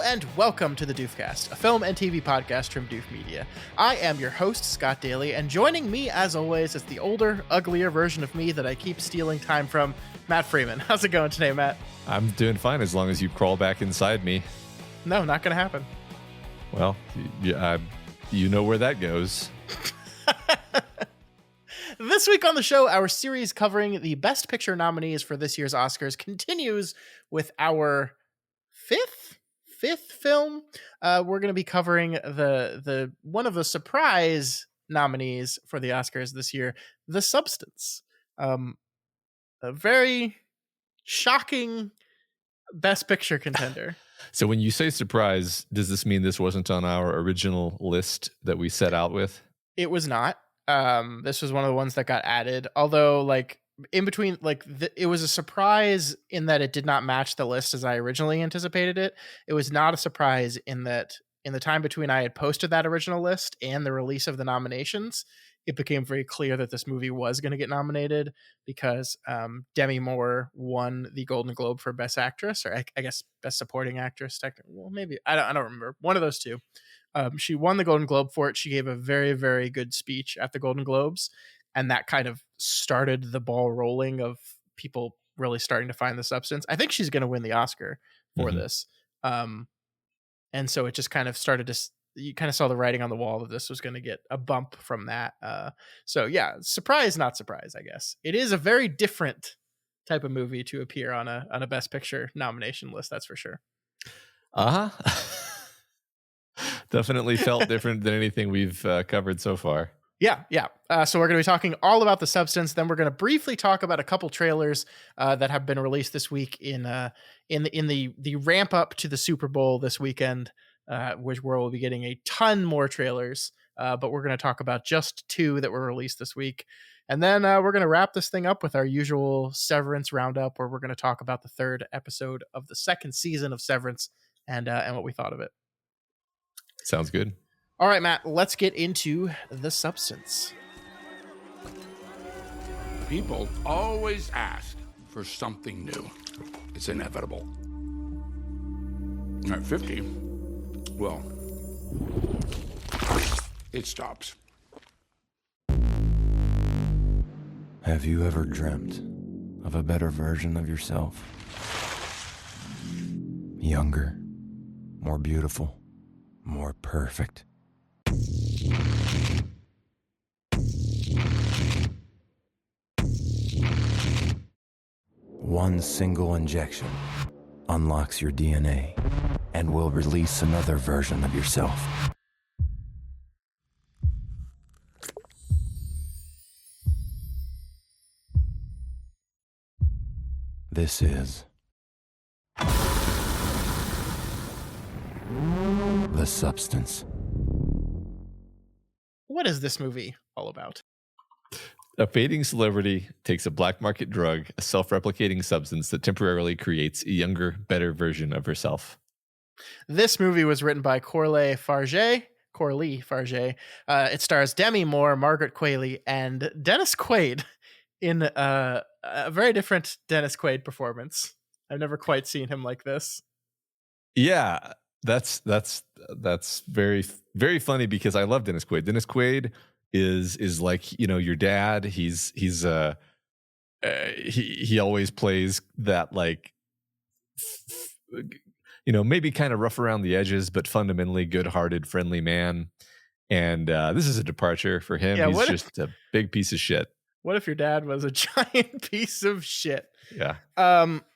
and welcome to the Doofcast, a film and TV podcast from Doof Media. I am your host, Scott Daly, and joining me, as always, is the older, uglier version of me that I keep stealing time from, Matt Freeman. How's it going today, Matt? I'm doing fine as long as you crawl back inside me. No, not going to happen. Well, you know where that goes. This week on the show, our series covering the Best Picture nominees for this year's Oscars continues with our fifth film. We're going to be covering the one of the surprise nominees for the Oscars this year, The Substance. A very shocking Best Picture contender. So when you say surprise, does this mean this wasn't on our original list that we set out with? It was not. This was one of the ones that got added, although like in between, like it was a surprise in that it did not match the list as I originally anticipated it. It was not a surprise in that in the time between I had posted that original list and the release of the nominations, it became very clear that this movie was going to get nominated because Demi Moore won the Golden Globe for Best Actress, or I guess Best Supporting Actress. Technically, well, maybe I don't remember, one of those two. She won the Golden Globe for it. She gave a very, very good speech at the Golden Globes, and that kind of started the ball rolling of people really starting to find The Substance. I think she's going to win the Oscar for this. And so it just kind of started to, you kind of saw the writing on the wall that this was going to get a bump from that. So yeah, surprise, not surprise, I guess. It is a very different type of movie to appear on a Best Picture nomination list, that's for sure. Definitely felt different than anything we've covered so far. Yeah. So we're going to be talking all about The Substance. Then we're going to briefly talk about a couple trailers that have been released this week in the ramp up to the Super Bowl this weekend, which where we'll be getting a ton more trailers. But we're going to talk about just two that were released this week. And then we're going to wrap this thing up with our usual Severance roundup, where we're going to talk about the third episode of the second season of Severance and what we thought of it. Sounds good. All right, Matt, let's get into The Substance. People always ask for something new. It's inevitable. At 50, well, it stops. Have you ever dreamt of a better version of yourself? Younger, more beautiful, more perfect. One single injection unlocks your DNA and will release another version of yourself. This is The Substance. What is this movie all about? A fading celebrity takes a black market drug, a self-replicating substance that temporarily creates a younger, better version of herself. This movie was written by Coralie Farge. It stars Demi Moore, Margaret Qualley, and Dennis Quaid in a very different Dennis Quaid performance. I've never quite seen him like this. Yeah, that's very, very funny because I love Dennis Quaid. Dennis Quaid is like, you know, your dad. He always plays that, like, you know, maybe kind of rough around the edges, but fundamentally good-hearted, friendly man. And this is a departure for him. Yeah, he's just a big piece of shit. What if your dad was a giant piece of shit? Yeah.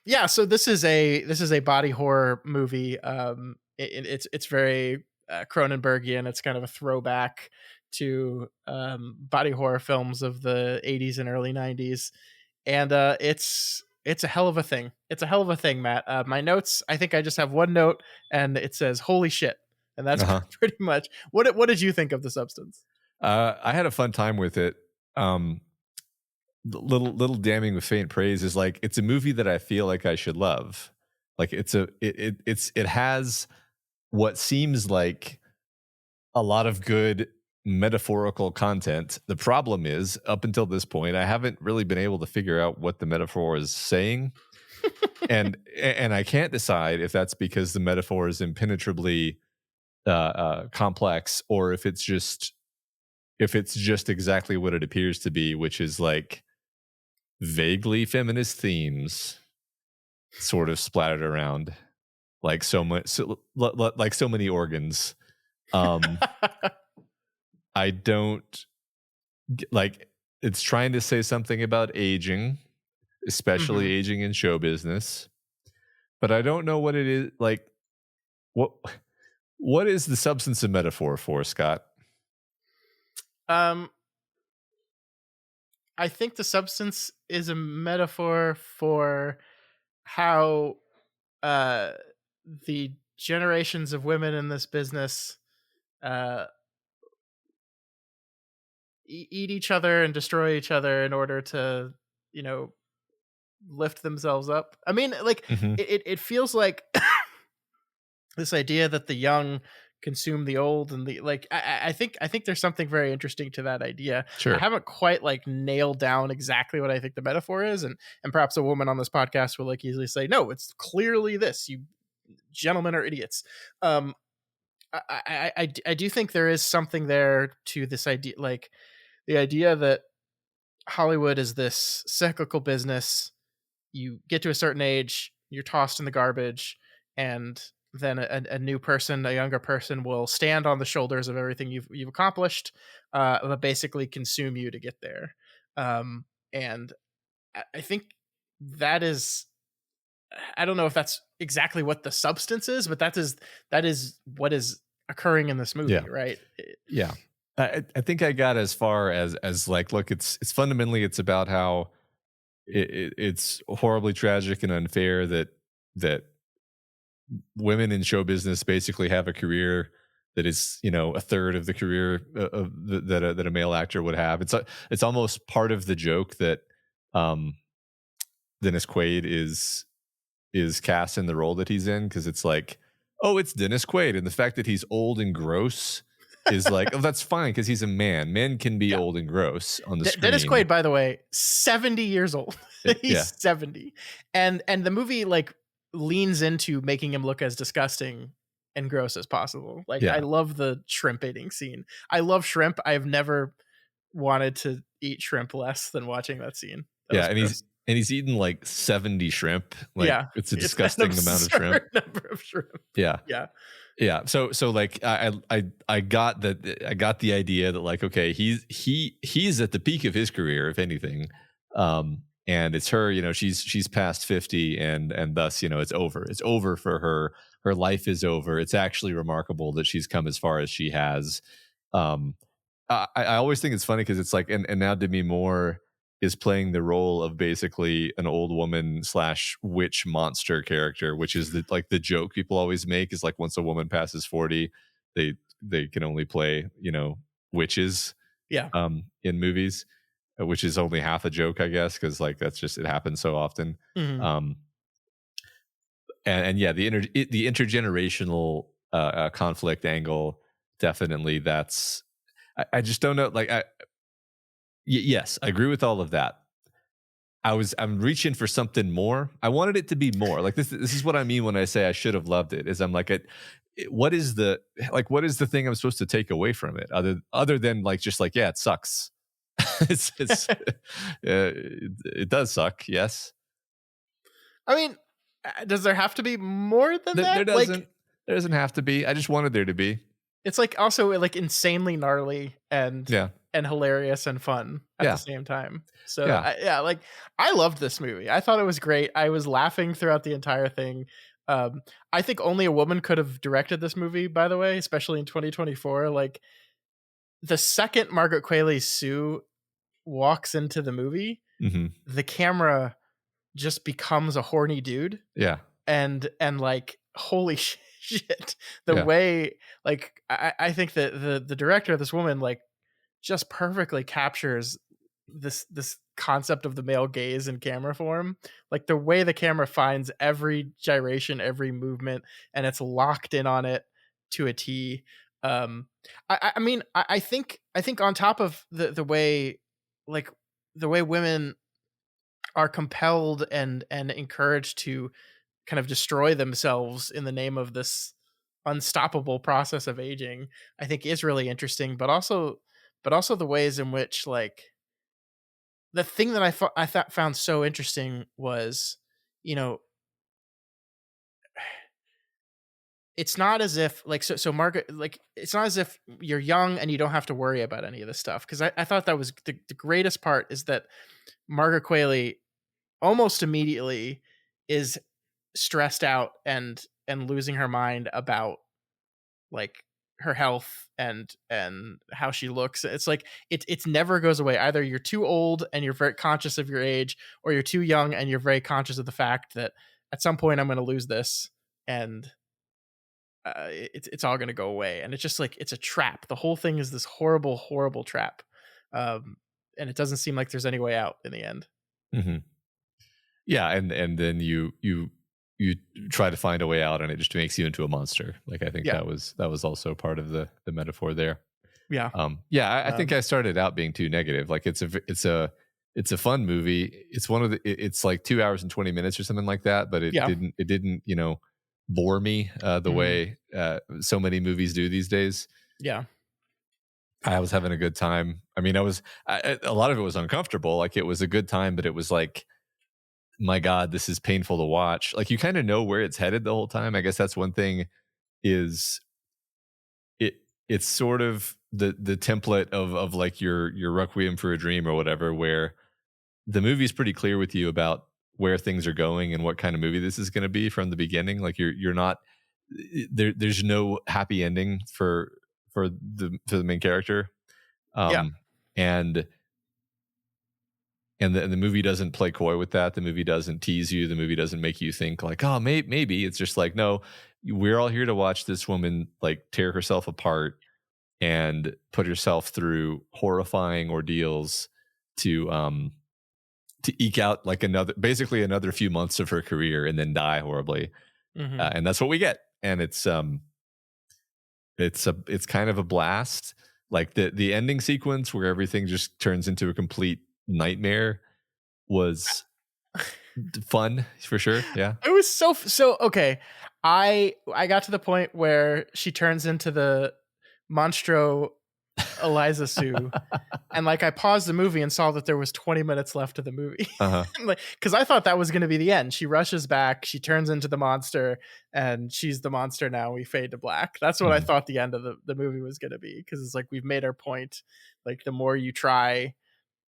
Yeah. So this is a body horror movie. It's very Cronenbergian. It's kind of a throwback to body horror films of the 80s and early 90s, and it's a hell of a thing. It's a hell of a thing, Matt. My notes, I think I just have one note, and it says "Holy shit," and that's pretty much what did you think of The Substance? I had a fun time with it. Little damning with faint praise is like, it's a movie that I feel like I should love. Like it has what seems like a lot of good metaphorical content. The problem is, up until this point, I haven't really been able to figure out what the metaphor is saying. and I can't decide if that's because the metaphor is impenetrably complex, or if it's just exactly what it appears to be, which is like vaguely feminist themes sort of splattered around like so much, like so many organs. I don't like, it's trying to say something about aging, especially Mhm. aging in show business, but I don't know what it is. Like, what is the substance of metaphor for, Scott? Um, I think the substance is a metaphor for how uh, the generations of women in this business uh, eat each other and destroy each other in order to, you know, lift themselves up. I mean, like Mm-hmm. it feels like this idea that the young consume the old, and the like. I think there's something very interesting to that idea. I Sure. haven't quite like nailed down exactly what I think the metaphor is, and perhaps a woman on this podcast will like easily say, no, it's clearly this. You gentlemen are idiots. Um, I do think there is something there to this idea, like the idea that Hollywood is this cyclical business. You get to a certain age, you're tossed in the garbage, and then a new person, a younger person, will stand on the shoulders of everything you've accomplished, but basically consume you to get there. And I think that is, I don't know if that's exactly what the substance is, but that is what is occurring in this Yeah. movie, right? Yeah. I think I got as far as like, look, it's fundamentally, it's about how it's horribly tragic and unfair that women in show business basically have a career that is, you know, a third of the career that a male actor would have. It's almost part of the joke that um, Dennis Quaid is cast in the role that he's in, because it's like, oh, it's Dennis Quaid, and the fact that he's old and gross is like, oh, that's fine because he's a man. Men can be Yeah. old and gross on the Dennis screen. Quaid, by the way, 70 years old. Yeah. He's 70. And the movie like leans into making him look as disgusting and gross as possible. Like I Yeah. love the shrimp eating scene. I love shrimp. I've never wanted to eat shrimp less than watching that scene. That Yeah, was gross. and he's eaten like 70 shrimp. Like, Yeah. it's a It's an disgusting amount of shrimp. absurd number of shrimp. Yeah. Yeah. Yeah. So like I got that, I got the idea that like, okay, he's at the peak of his career, if anything. And it's her, you know, she's past 50, and thus, you know, it's over. It's over for her. Her life is over. It's actually remarkable that she's come as far as she has. Um I always think it's funny because it's like, and now Demi Moore is playing the role of basically an old woman slash witch monster character, which is the like the joke people always make is like, once a woman passes 40, they can only play, you know, witches Yeah. in movies, which is only half a joke, I guess, because like that's just, it happens so often. Mhm. Um and yeah, the intergenerational conflict angle, definitely, that's, I just don't know. Like, yes, I agree with all of that. I'm reaching for something more. I wanted it to be more. Like, this is what I mean when I say I should have loved it. Is I'm like, what is the thing I'm supposed to take away from it, other than like, just like, yeah, it sucks. It does suck. Yes. I mean, does there have to be more than There that? doesn't. Like There doesn't have to be. I just wanted there to be. it's like also like insanely gnarly Yeah. and hilarious and fun at Yeah. the same time. So Yeah. yeah, like I loved this movie. I thought it was great. I was laughing throughout the entire thing. I think only a woman could have directed this movie, by the way, especially in 2024. Like the second Margaret Qualley Sue walks into the movie, Hmm. the camera just becomes a horny dude, Yeah. and like holy shit, the Yeah. way like I think that the director, this woman, like just perfectly captures this concept of the male gaze in camera form, like the way the camera finds every gyration, every movement, and it's locked in on it to a T. I mean, I think on top of the way, like the way women are compelled and encouraged to kind of destroy themselves in the name of this unstoppable process of aging, I think is really interesting. But also the ways in which, like, the thing that I thought found so interesting was, you know, it's not as if, like, so Margaret, like, it's not as if you're young and you don't have to worry about any of this stuff. Because I thought that was the greatest part, is that Margaret Qualley almost immediately is stressed out and losing her mind about, like, her health and how she looks. It's like it's never goes away. Either you're too old and you're very conscious of your age, or you're too young and you're very conscious of the fact that at some point I'm going to lose this, and it's all going to go away. And it's just like, it's a trap. The whole thing is this horrible, horrible trap, and it doesn't seem like there's any way out in the end. Mm-hmm. Yeah, and then you try to find a way out, and it just makes you into a monster. Like, I think Yeah. that was also part of the metaphor there. Yeah. I think I started out being too negative. Like, it's a fun movie. It's one of the it's like 2 hours and 20 minutes or something like that, but it Yeah. didn't bore me the Mhm. way so many movies do these days. Yeah. I was having a good time. I mean, a lot of it was uncomfortable. Like, it was a good time, but it was like, my God, this is painful to watch. Like, you kind of know where it's headed the whole time. I guess that's one thing, is it's sort of the template of like your Requiem for a Dream or whatever, where the movie's pretty clear with you about where things are going and what kind of movie this is going to be from the beginning. Like, you're not there's no happy ending for the main character. Yeah. And the movie doesn't play coy with that. The movie doesn't tease you. The movie doesn't make you think like, oh, maybe. It's just like, no, we're all here to watch this woman, like, tear herself apart and put herself through horrifying ordeals to eke out like basically another few months of her career, and then die horribly. Mhm. And that's what we get. And it's kind of a blast. Like, the ending sequence where everything just turns into a complete nightmare was fun for sure. Yeah. It was so okay. I got to the point where she turns into the Monstro Eliza Sue, and, like, I paused the movie and saw that there was 20 minutes left of the movie. Uh-huh. Like, because I thought that was going to be the end. She rushes back, she turns into the monster, and she's the monster now. We fade to black. That's what I Mhm. thought the end of the movie was going to be, because it's like, we've made our point. Like, the more you try,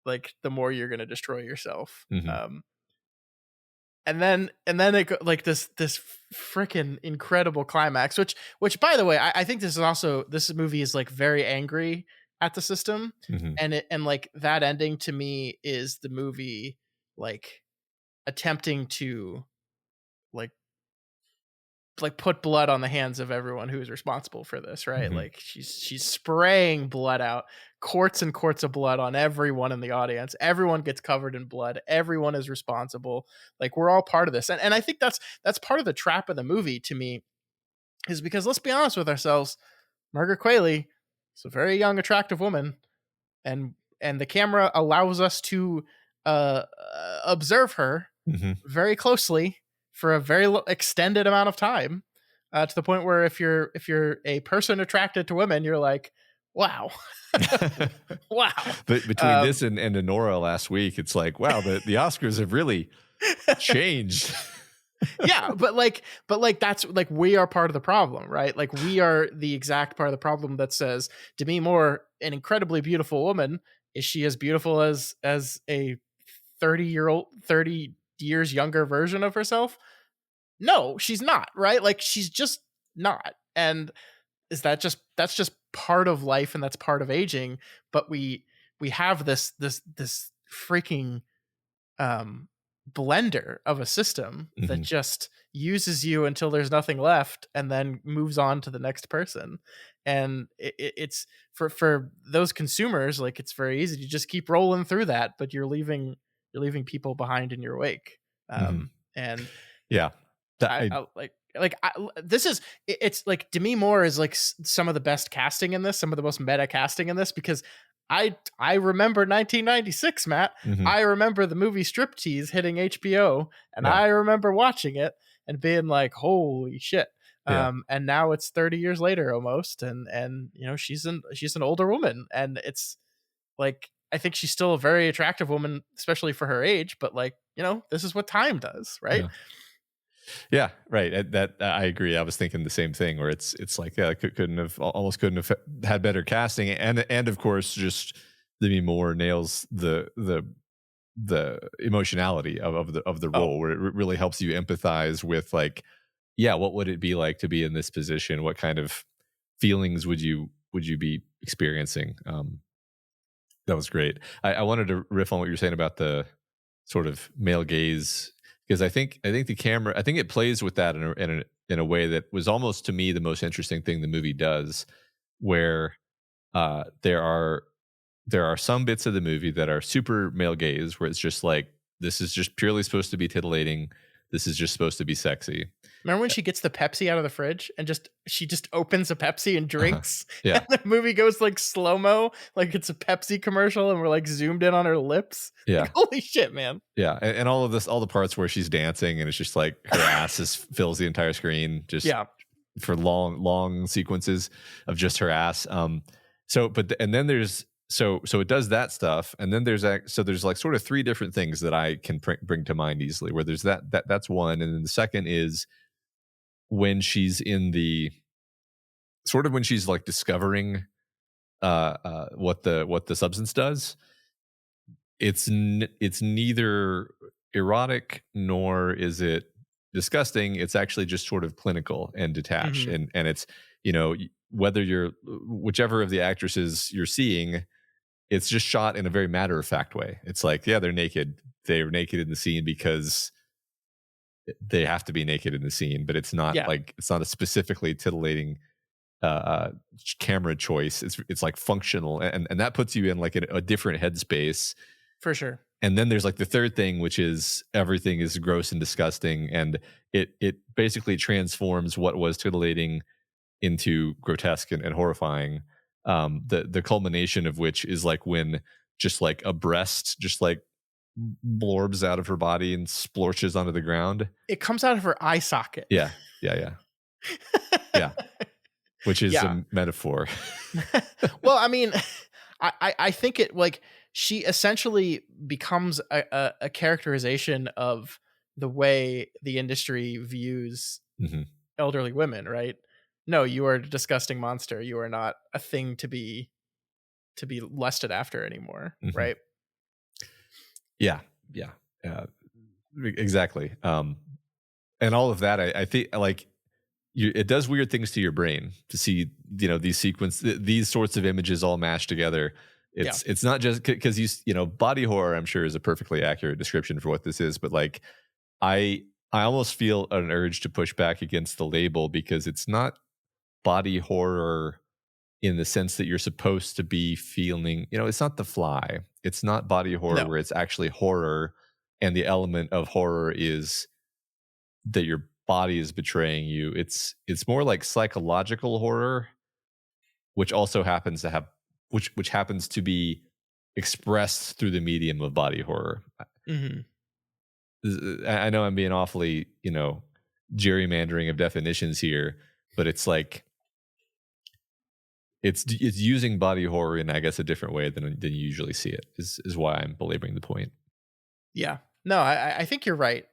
like, the more you're going to destroy yourself. Mhm. And then like this freaking incredible climax, which by the way, I think this movie is, like, very angry at the system. Mhm. And like, that ending to me is the movie, like, attempting to, like put blood on the hands of everyone who's responsible for this, right? Mhm. Like, she's spraying blood out, quarts and quarts of blood on everyone in the audience. Everyone gets covered in blood. Everyone is responsible. Like, we're all part of this. And I think that's part of the trap of the movie to me, is because, let's be honest with ourselves, Margaret Qualley is a very young, attractive woman, and the camera allows us to observe her Mhm. very closely for a very extended amount of time, to the point where if you're a person attracted to women, you're like, wow. Wow. But between this and Honora last week, it's like, wow, the Oscars have really changed. Yeah, but that's like, we are part of the problem, right? Like, we are the exact part of the problem that says, Demi Moore, an incredibly beautiful woman, is she as beautiful as a 30 years younger version of herself? No, she's not, right? Like, she's just not. And that's just part of life, and that's part of aging. But we have this freaking blender of a system that Mhm. just uses you until there's nothing left, and then moves on to the next person. And it's for those consumers, like, it's very easy to just keep rolling through that, but you're leaving people behind in your wake. Mhm. And Yeah. I like this is it's like, Demi Moore is, like, some of the best casting in this, some of the most meta casting in this, because I remember 1996, Matt. Mhm. I remember the movie Striptease hitting HBO, and Yeah. I remember watching it and being like, "Holy shit!" Yeah. And now it's 30 years later almost, and you know she's an older woman, and it's like I think she's still a very attractive woman, especially for her age. But like you know, this is what time does, right? Yeah. Yeah, right. That I agree. I was thinking the same thing. Where it's like couldn't have had better casting, and of course just Demi Moore nails the emotionality of the Oh, role, where it really helps you empathize with like, yeah, what would it be like to be in this position? What kind of feelings would you be experiencing? That was great. I wanted to riff on what you're saying about the sort of male gaze, because I think the camera, I think it plays with that in a way that was almost to me the most interesting thing the movie does, where there are some bits of the movie that are super male gaze, where it's just like, this is just purely supposed to be titillating, this is just supposed to be sexy. remember when she gets the Pepsi out of the fridge and she just opens a Pepsi and Uh-huh. drinks, Yeah, and the movie goes like slow mo, like it's a Pepsi commercial, and we're like zoomed in on her lips. yeah, Like holy shit, man! yeah, and all of this, all the parts where she's dancing and it's just like her ass fills the entire screen, just Yeah, for long sequences of just her ass. And then there's so it does that stuff, and then there's like sort of three different things that I can bring to mind easily, where there's that's one, and then the second is when she's in the sort of when she's like discovering what the substance does. It's neither erotic nor is it disgusting. It's actually just sort of clinical and detached, hmm and it's, you know, whether you're whichever of the actresses you're seeing, it's just shot in a very matter of fact way. It's like, yeah, they're naked. They're naked in the scene because they have to be naked in the scene, but it's not yeah, like, it's not a specifically titillating uh, uh camera choice. It's like functional, and that puts you in like a different headspace. for sure. And then there's like the third thing, which is everything is gross and disgusting, and it basically transforms what was titillating into grotesque and horrifying. The culmination of which is like when just like a breast just like blorbs out of her body and splorches onto the ground. It comes out of her eye socket. Yeah, yeah, yeah, yeah. Which is Yeah. a metaphor. Well, I mean, I think it like she essentially becomes a characterization of the way the industry views Mhm. elderly women, right? No, you are a disgusting monster. You are not a thing to be lusted after anymore, Mhm. right? Yeah, yeah, exactly. And all of that, I think, like, it does weird things to your brain to see, you know, these sorts of images all mashed together. Yeah. It's not just because you know, body horror, I'm sure, is a perfectly accurate description for what this is, but like, I almost feel an urge to push back against the label, because it's not body horror in the sense that you're supposed to be feeling, you know, it's not The Fly. It's not body horror No. where it's actually horror, and the element of horror is that your body is betraying you. It's more like psychological horror, which also happens to have which happens to be expressed through the medium of body horror. hmm I know I'm being awfully, you know, gerrymandering of definitions here, but it's like it's using body horror in, I guess, a different way than you usually see it. Is why I'm belaboring the point. Yeah. No, I think you're right.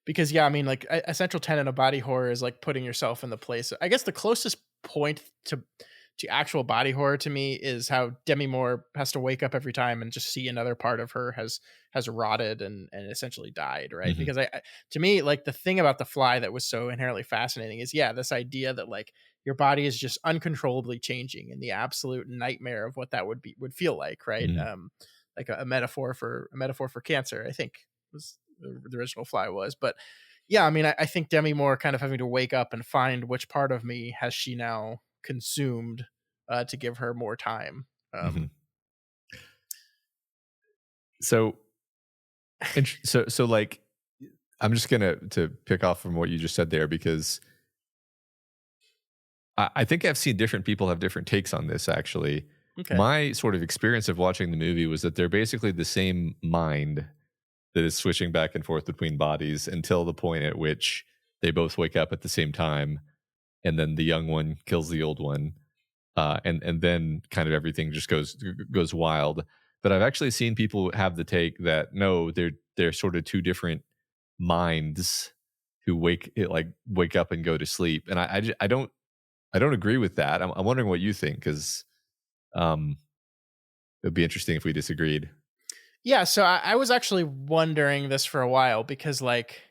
Because yeah, I mean, like a central tenet of body horror is like putting yourself in the place. I guess the closest point to actual body horror to me is how Demi Moore has to wake up every time and just see another part of her has rotted and essentially died, right? Mhm. Because to me, like the thing about The Fly that was so inherently fascinating is yeah, this idea that like your body is just uncontrollably changing, and the absolute nightmare of what that would feel like, right? Mhm. Like a metaphor for cancer, I think was the original Fly was. But yeah, I mean, I think Demi Moore kind of having to wake up and find which part of me has she now consumed to give her more time. Mhm. So, so like, I'm just gonna to pick off from what you just said there, because I think I've seen different people have different takes on this, actually. Okay. My sort of experience of watching the movie was that they're basically the same mind that is switching back and forth between bodies until the point at which they both wake up at the same time, and then the young one kills the old one, and then kind of everything just goes wild. But I've actually seen people have the take that no, they're sort of two different minds who wake up and go to sleep, and I don't agree with that. I'm wondering what you think, because um, it'd be interesting if we disagreed. Yeah, so I was actually wondering this for a while because, like,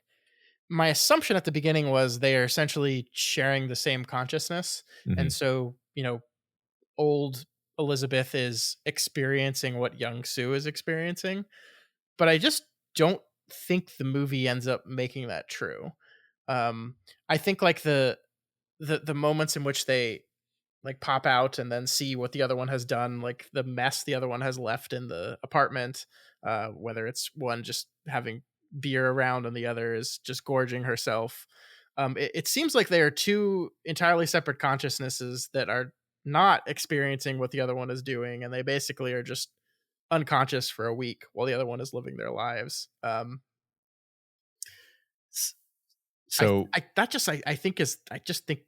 my assumption at the beginning was they are essentially sharing the same consciousness. And Hmm. so, old Elizabeth is experiencing what young Sue is experiencing. But I just don't think the movie ends up making that true. Um, I think like the moments in which they like pop out and then see what the other one has done, like the mess the other one has left in the apartment, whether it's one just having beer around and the other is just gorging herself. It seems like they are two entirely separate consciousnesses that are not experiencing what the other one is doing, and they basically are just unconscious for a week while the other one is living their lives. S- I, So, I that just I think is I just think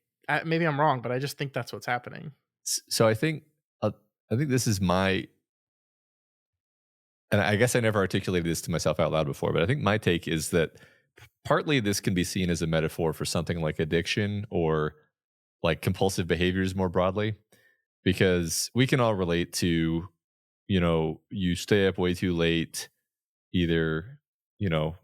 maybe I'm wrong, but I just think that's what's happening. so uh, I think this is my, and I guess I never articulated this to myself out loud before, but I think my take is that partly this can be seen as a metaphor for something like addiction or like compulsive behaviors more broadly, because we can all relate to, you stay up way too late, either,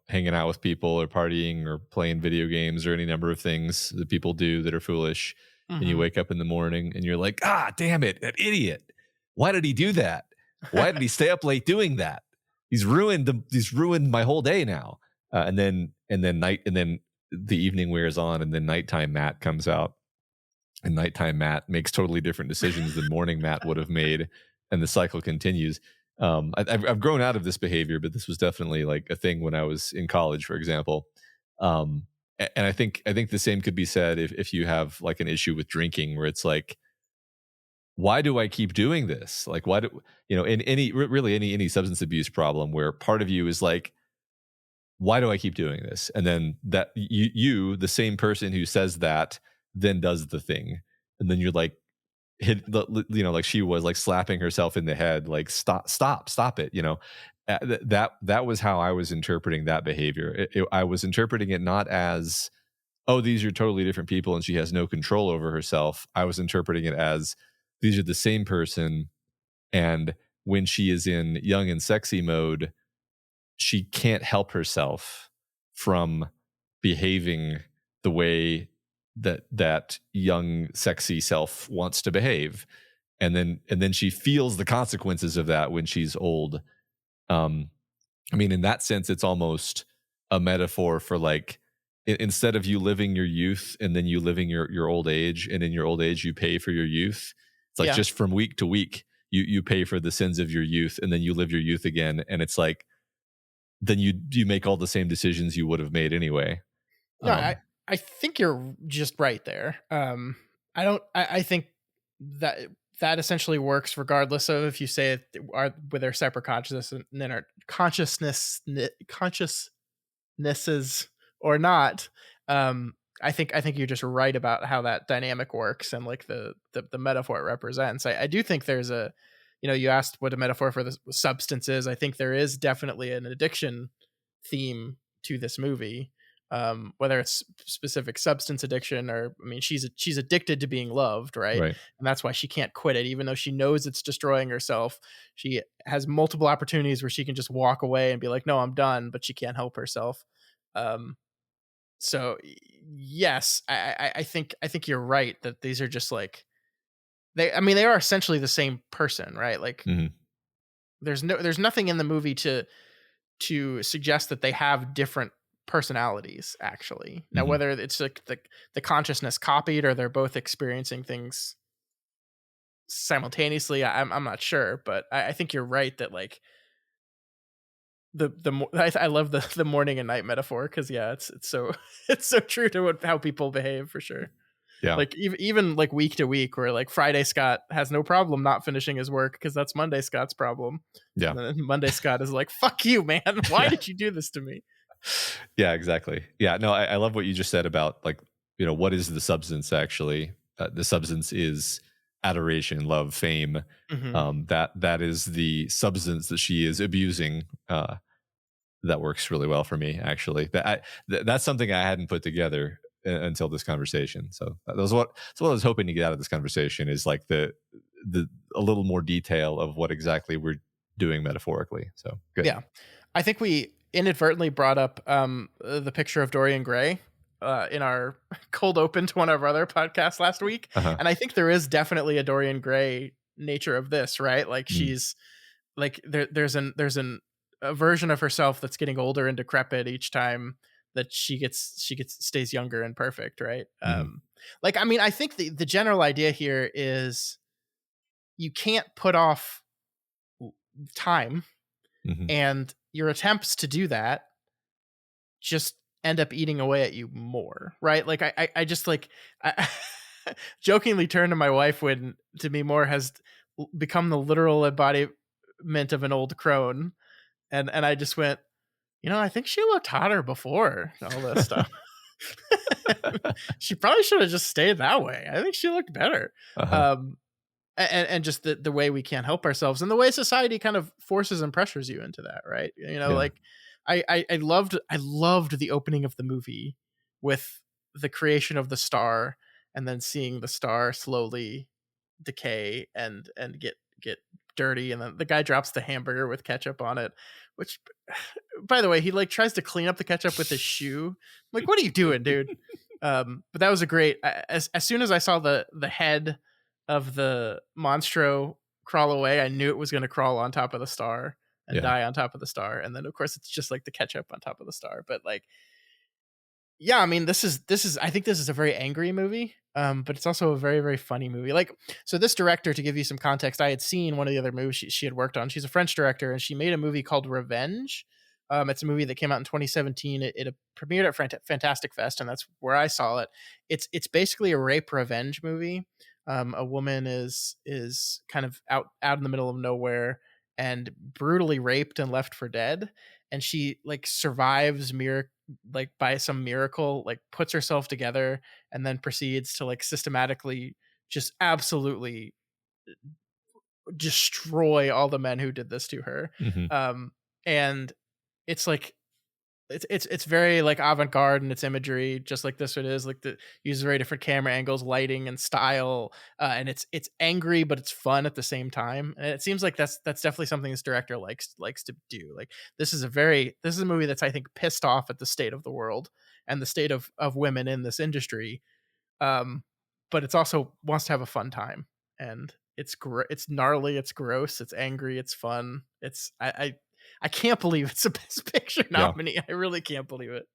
hanging out with people or partying or playing video games or any number of things that people do that are foolish. And you Hmm. wake up in the morning and you're like, ah, damn it, that idiot. Why did he do that? Why did he stay up late doing that? He's ruined my whole day now. And then the evening wears on, and then nighttime Matt comes out, and nighttime Matt makes totally different decisions than morning Matt would have made, and the cycle continues. I've grown out of this behavior, but this was definitely like a thing when I was in college, for example. And I think the same could be said if you have like an issue with drinking, where it's like, why do I keep doing this? Like, why do in really any substance abuse problem, where part of you is like, why do I keep doing this? And then that the same person who says that, then does the thing, and then you're like, like she was like slapping herself in the head, like stop it. That was how I was interpreting that behavior. I was interpreting it not as, oh, these are totally different people and she has no control over herself. I was interpreting it as, these are the same person, and when she is in young and sexy mode, she can't help herself from behaving the way that young sexy self wants to behave, and then she feels the consequences of that when she's old. um I mean, in that sense, it's almost a metaphor for like, instead of you living your youth and then you living your old age, and in your old age you pay for your youth. It's like, Yeah. just from week to week, you pay for the sins of your youth, and then you live your youth again, and it's like, then you make all the same decisions you would have made anyway. No, I um I think you're just right there. I don't. I think that that essentially works regardless of if you say it are with their separate consciousness and then our consciousnesses or not. Um, I think you're just right about how that dynamic works and like the metaphor it represents. I do think there's a, you asked what a metaphor for the substance is. I think there is definitely an addiction theme to this movie, whether it's specific substance addiction or, I mean, she's addicted to being loved, right? right. And that's why she can't quit it, even though she knows it's destroying herself. She has multiple opportunities where she can just walk away and be like, no, I'm done, but she can't help herself. um so yes, I think you're right that these are just like, they are essentially the same person, right? Like Hmm. there's nothing in the movie to suggest that they have different personalities actually. Now, Hmm. whether it's like the consciousness copied or they're both experiencing things simultaneously, I'm not sure, but I think you're right that like I love the morning and night metaphor, because yeah, it's so it's so true to how people behave for sure. Yeah. Like even like week to week, where like Friday Scott has no problem not finishing his work because that's Monday Scott's problem. Yeah. And then Monday Scott is like, fuck you, man. Why Yeah. did you do this to me? Yeah, exactly. Yeah, no, I love what you just said about like, what is the substance actually? The substance is adoration, love, fame. Mhm. That is the substance that she is abusing. That works really well for me, actually. That's something I hadn't put together until this conversation. So that was what I was hoping to get out of this conversation is like the a little more detail of what exactly we're doing metaphorically. So good. Yeah. I think we inadvertently brought up the picture of Dorian Gray in our cold open to one of our other podcasts last week. Uh-huh. And I think there is definitely a Dorian Gray nature of this, right? Like Mm. she's like there's a version of herself that's getting older and decrepit each time that she stays younger and perfect, right? Mhm. Like I mean, I think the general idea here is you can't put off time, Mhm. and your attempts to do that just end up eating away at you more, right? Like I just like I jokingly turned to my wife when Demi Moore has become the literal embodiment of an old crone, and I just went, I think she looked hotter before all this stuff. She probably should have just stayed that way. I think she looked better. Uh-huh. Um, and just the way we can't help ourselves and the way society kind of forces and pressures you into that, right? Yeah. Like I loved the opening of the movie with the creation of the star and then seeing the star slowly decay and get dirty, and then the guy drops the hamburger with ketchup on it, which by the way, he like tries to clean up the ketchup with his shoe. I'm like, what are you doing, dude? But that was a great. As soon as I saw the head of the monstro crawl away, I knew it was going to crawl on top of the star and Yeah. die on top of the star, and then of course it's just like the ketchup on top of the star. But like, yeah, I mean, this is I think this is a very angry movie, but it's also a very very funny movie. Like, so this director, to give you some context, I had seen one of the other movies she had worked on. She's a French director, and she made a movie called Revenge. It's a movie that came out in 2017. It premiered at Fantastic Fest, and that's where I saw it. It's basically a rape revenge movie. A woman is kind of out in the middle of nowhere and brutally raped and left for dead, and she like survives like by some miracle, like puts herself together and then proceeds to like systematically just absolutely destroy all the men who did this to her. Mhm. And it's like it's very like avant-garde in its imagery, just like this one is. Like the uses very different camera angles, lighting, and style, and it's angry but it's fun at the same time. And it seems like that's definitely something this director likes to do. Like this is a movie that's, I think, pissed off at the state of the world and the state of women in this industry, but it's also wants to have a fun time. And it's gnarly, it's gross, it's angry, it's fun. I can't believe it's a Best Picture Yeah. nominee. I really can't believe it.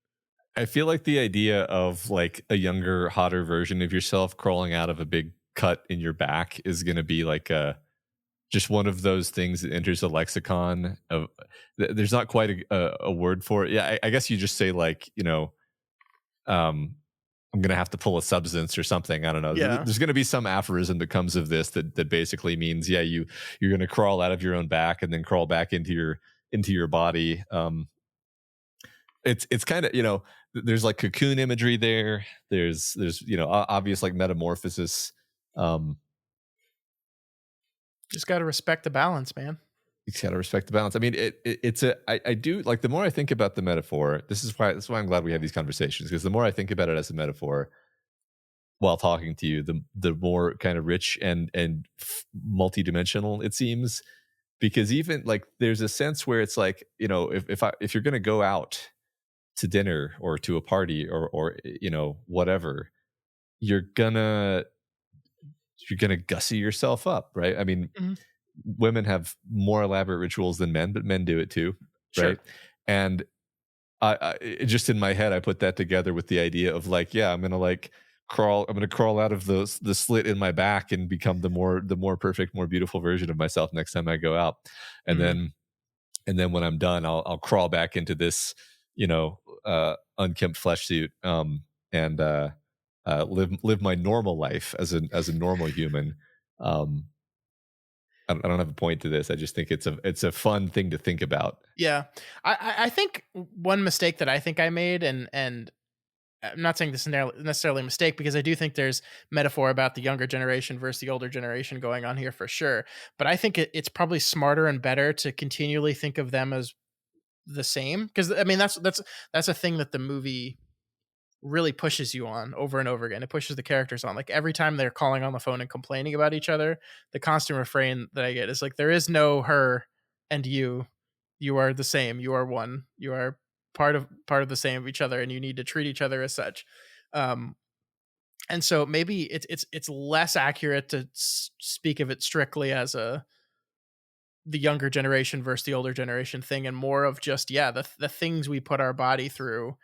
I feel like the idea of like a younger, hotter version of yourself crawling out of a big cut in your back is going to be like just one of those things that enters a lexicon of. There's not quite a word for it. Yeah, I guess you just say like, I'm going to have to pull a substance or something. I don't know. Yeah. There's going to be some aphorism that comes of this that basically means, yeah, you're going to crawl out of your own back and then crawl back into your body. It's kind of, there's like cocoon imagery there. There's obvious like metamorphosis. Just got to respect the balance, man. You got to respect the balance. I mean, I do like, the more I think about the metaphor, this is why I'm glad we have these conversations, because the more I think about it as a metaphor while talking to you, the more kind of rich and multidimensional it seems. Because even like there's a sense where it's like, if you're going to go out to dinner or to a party or whatever, you're gonna gussy yourself up, right? I mean, Mhm. women have more elaborate rituals than men, but men do it too, Sure. right? And just in my head, I put that together with the idea of like, yeah, I'm gonna crawl out of the slit in my back and become the more perfect, more beautiful version of myself next time I go out. And Mhm. then when I'm done, I'll crawl back into this, unkempt flesh suit. And live my normal life as a normal human. Um, I don't have a point to this. I just think it's a fun thing to think about. Yeah. I think one mistake that I think I made, and I'm not saying this is necessarily a mistake, because I do think there's metaphor about the younger generation versus the older generation going on here for sure. But I think it's probably smarter and better to continually think of them as the same, because I mean that's a thing that the movie really pushes you on over and over again. It pushes the characters on. Like every time they're calling on the phone and complaining about each other, the constant refrain that I get is like, there is no her and you. You are the same. You are one. You are part of the same of each other, and you need to treat each other as such. Um, and so maybe it's less accurate to speak of it strictly as the younger generation versus the older generation thing, and more of just, yeah, the things we put our body through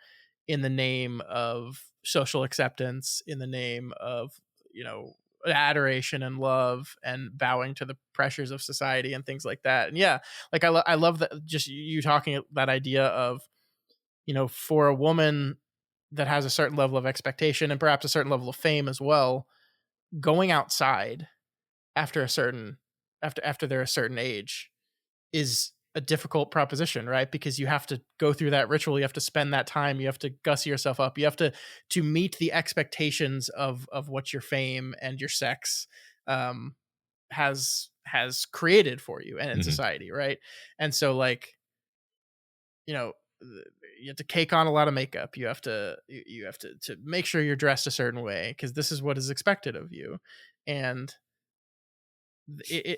in the name of social acceptance, in the name of, you know, adoration and love and bowing to the pressures of society and things like that. And yeah, like I love that, just you talking that idea of, you know, for a woman that has a certain level of expectation and perhaps a certain level of fame as well, going outside after a certain after they're a certain age is a difficult proposition, right? Because you have to go through that ritual, you have to spend that time, you have to gussy yourself up, you have to meet the expectations of what your fame and your sex um has created for you and in Mhm. society, right? And so, like, you know, you have to cake on a lot of makeup, you have to you have to make sure you're dressed a certain way because this is what is expected of you. And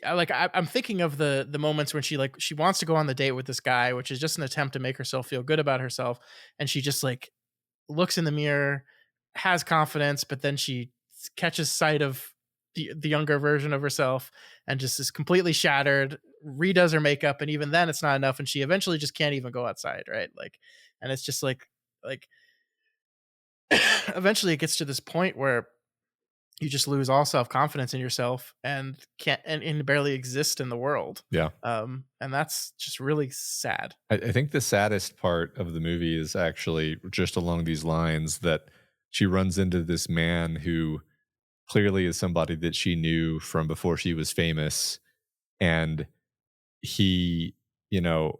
I'm thinking of the moments when she wants to go on the date with this guy, which is just an attempt to make herself feel good about herself, and she just like looks in the mirror, has confidence, but then she catches sight of the younger version of herself and just is completely shattered, redoes her makeup, and even then it's not enough, and she eventually just can't even go outside, right? Like, and it's just like eventually it gets to this point where you just lose all self-confidence in yourself and can't and barely exist in the world. Yeah. And that's just really sad. I think the saddest part of the movie is actually just along these lines, that she runs into this man who clearly is somebody that she knew from before she was famous. And he, you know,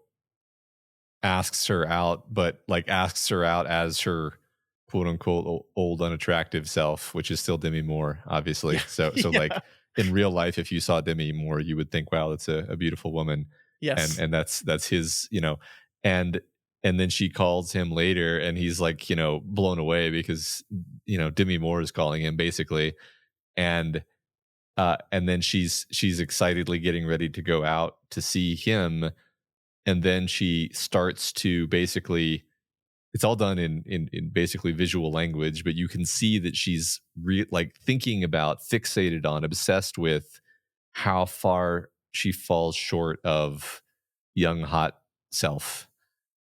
asks her out, but like asks her out as her quote unquote old unattractive self, which is still Demi Moore, obviously. Yeah. So like Yeah. in real life, if you saw Demi Moore, you would think, wow, that's a beautiful woman. Yes. And that's his, you know, and and then she calls him later and he's like, you know, blown away because, you know, Demi Moore is calling him basically. And then she's excitedly getting ready to go out to see him, and then she starts to basically, it's all done in basically visual language, but you can see that she's like thinking about, fixated on, obsessed with how far she falls short of young hot self.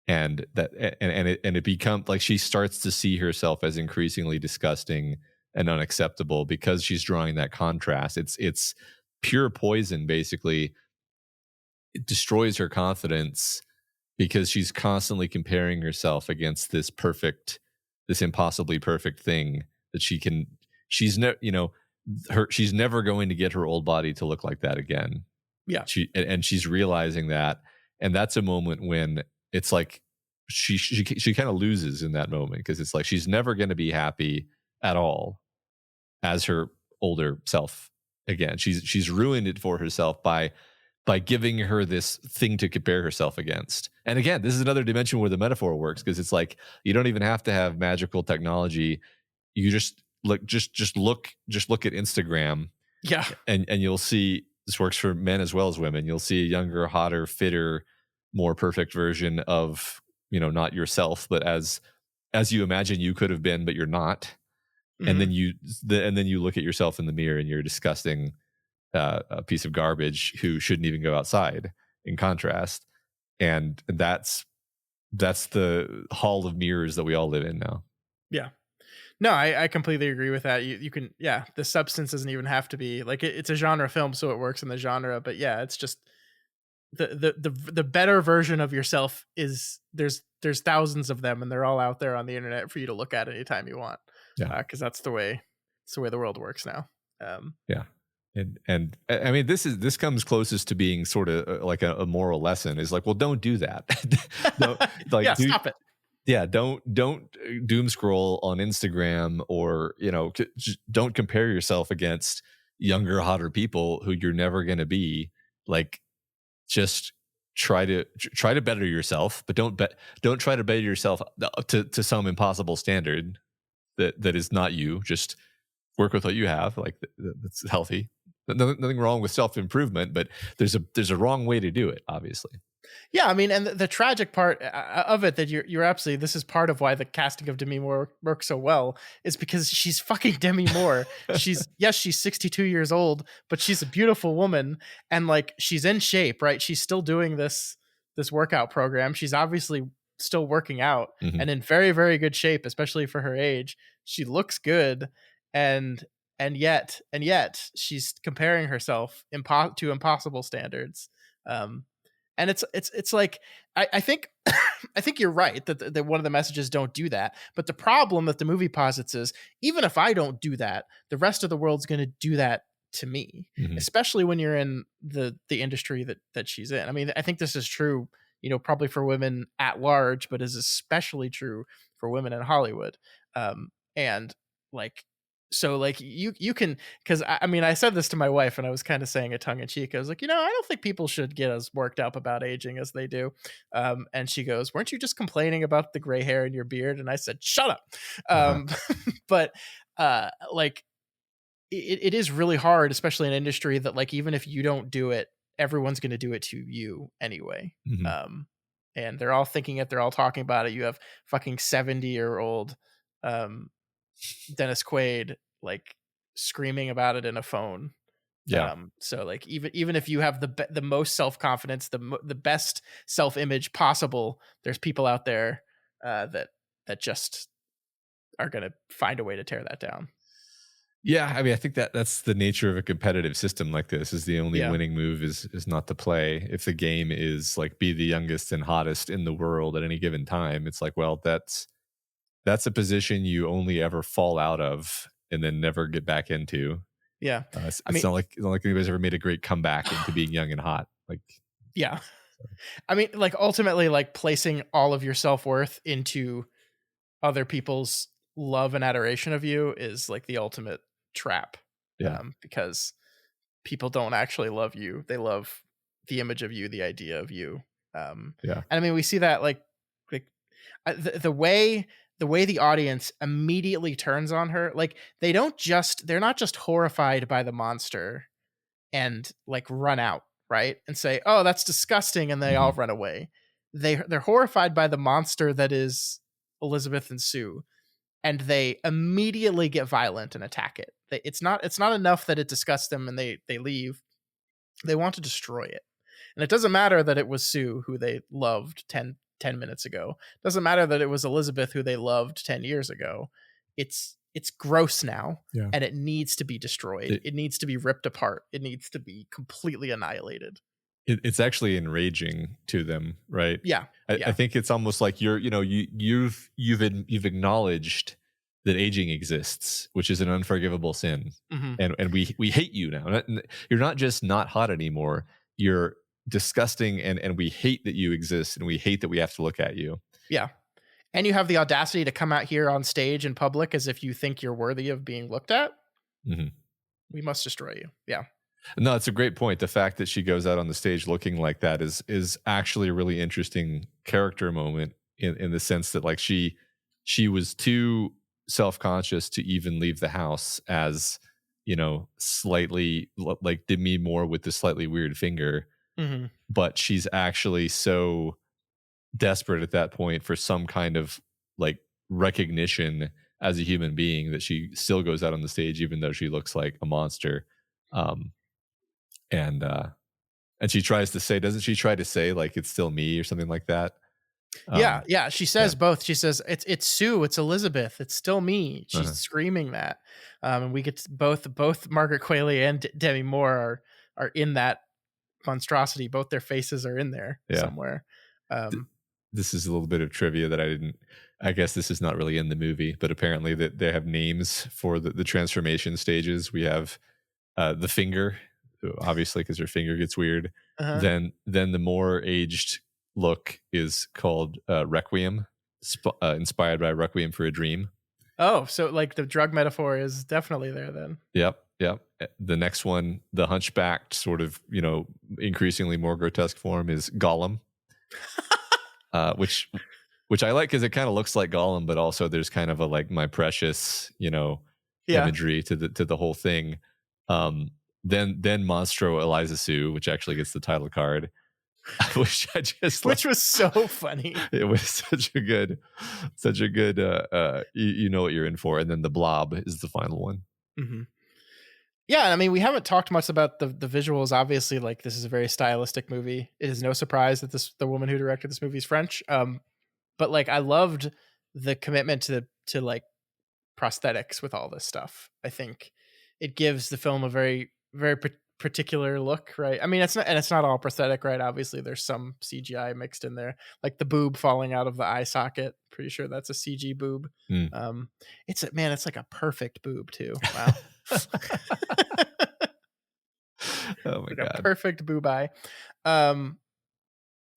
And that and it becomes like she starts to see herself as increasingly disgusting and unacceptable because she's drawing that contrast. It's pure poison. Basically, it destroys her confidence because she's constantly comparing herself against this impossibly perfect thing that she's never, you know, she's never going to get her old body to look like that again. Yeah. And she's realizing that, and that's a moment when it's like she kind of loses in that moment, because it's like she's never going to be happy at all as her older self again. She's ruined it for herself by giving her this thing to compare herself against. And again, this is another dimension where the metaphor works, because it's like you don't even have to have magical technology. You just look at Instagram, Yeah. and you'll see, this works for men as well as women. You'll see a younger, hotter, fitter, more perfect version of, you know, not yourself, but as you imagine you could have been, but you're not. And Mhm. then you look at yourself in the mirror and you're disgusting, a piece of garbage who shouldn't even go outside, in contrast. And that's the hall of mirrors that we all live in now. Yeah. No, I completely agree with that. You can, yeah, the substance doesn't even have to be like it's a genre film, so it works in the genre. But yeah, it's just the better version of yourself is there's thousands of them, and they're all out there on the internet for you to look at anytime you want. because that's the way the world works now. Yeah. And I mean, this comes closest to being sort of like a moral lesson is like, well, don't do that. Don't, like, Stop it. Yeah, don't doom scroll on Instagram, or don't compare yourself against younger, hotter people who you're never going to be. Like, just try to better yourself, but don't try to better yourself to some impossible standard that is not you. Just work with what you have. Like, that's healthy. Nothing wrong with self-improvement, but there's a wrong way to do it, obviously. Yeah, I mean, and the tragic part of it, that you're absolutely, this is part of why the casting of Demi Moore works so well, is because she's fucking Demi Moore. She's 62 years old, but she's a beautiful woman, and like, she's in shape, right? She's still doing this workout program. She's obviously still working out Mhm. and in very, very good shape, especially for her age. She looks good, and yet she's comparing herself to impossible standards. And it's like, I think I think you're right that one of the messages, don't do that. But the problem that the movie posits is, even if I don't do that, the rest of the world's going to do that to me, Mhm. especially when you're in the industry that she's in. I mean, I think this is true, probably for women at large, but is especially true for women in Hollywood. And like, so like, you can, because I mean, I said this to my wife and I was kind of saying it tongue in cheek. I was like, I don't think people should get as worked up about aging as they do. And she goes, weren't you just complaining about the gray hair in your beard? And I said, shut up. But like, it is really hard, especially in an industry that, like, even if you don't do it, everyone's going to do it to you anyway. Mhm. And they're all thinking it, they're all talking about it. You have fucking 70-year-old Dennis Quaid, like, screaming about it in a phone. Yeah. So like, even if you have the most self-confidence, the best self-image possible, there's people out there that just are going to find a way to tear that down. Yeah, I mean, I think that's the nature of a competitive system like this. Is the only Yeah. winning move is not to play. If the game is like, be the youngest and hottest in the world at any given time, it's like, well, that's a position you only ever fall out of and then never get back into. Yeah. It's, I mean, not like anybody's ever made a great comeback into being young and hot. Like, yeah. I mean, like, ultimately, like, placing all of your self-worth into other people's love and adoration of you is like the ultimate trap. yeah, Because people don't actually love you. They love the image of you, the idea of you. yeah, And I mean, we see that like the way the audience immediately turns on her. Like, they're not just horrified by the monster and like run out, right, and say, oh, that's disgusting, and they all Mhm. run away. They're horrified by the monster that is Elizabeth and Sue, and they immediately get violent and attack it. It's not enough that it disgusts them and they leave. They want to destroy it. And it doesn't matter that it was Sue, who they loved 10 minutes ago. It doesn't matter that it was Elizabeth, who they loved 10 years ago. It's gross now, Yeah. and it needs to be destroyed. It needs to be ripped apart. It needs to be completely annihilated. It's actually enraging to them, right? Yeah. I think it's almost like you've acknowledged that aging exists, which is an unforgivable sin, Mm-hmm. and we hate you now. You're not just not hot anymore. You're disgusting, and we hate that you exist, and we hate that we have to look at you. Yeah. And you have the audacity to come out here on stage in public as if you think you're worthy of being looked at. Mm-hmm. We must destroy you. Yeah. No, it's a great point. The fact that she goes out on the stage looking like that is actually a really interesting character moment in the sense that, like, she was too self-conscious to even leave the house as, slightly like Demi Moore with the slightly weird finger. Mm-hmm. But she's actually so desperate at that point for some kind of like recognition as a human being that she still goes out on the stage even though she looks like a monster. And she tries to say, doesn't she try to say like, it's still me or something like that? Yeah. She says both. She says it's Sue, it's Elizabeth, it's still me. She's screaming that. And we get both Margaret Qualley and Demi Moore are in that monstrosity. Both their faces are in there somewhere. this is a little bit of trivia that I didn't. I guess this is not really in the movie, but apparently that they have names for the transformation stages. We have the finger, obviously because her finger gets weird. Uh-huh. Then the more aged look is called Requiem, inspired by Requiem for a Dream. Oh, so like the drug metaphor is definitely there then. Yep. The next one, the hunchbacked, sort of, increasingly more grotesque form is Gollum, which I like because it kind of looks like Gollum, but also there's kind of a like my precious, Yeah. imagery to the whole thing. Then Monstro Eliza Sue, which actually gets the title card, which I just Which like. was so funny. It was such a good, you know what you're in for. And then the Blob is the final one. Mm-hmm. Yeah, I mean, we haven't talked much about the visuals. Obviously, like this is a very stylistic movie. It is no surprise that the woman who directed this movie is French. But like I loved the commitment to like prosthetics with all this stuff. I think it gives the film a very particular look, right? I mean, it's not all prosthetic, right? Obviously, there's some CGI mixed in there, like the boob falling out of the eye socket. Pretty sure that's a CG boob. Mm. It's like a perfect boob too. Wow. Oh my Like God. a perfect boob eye.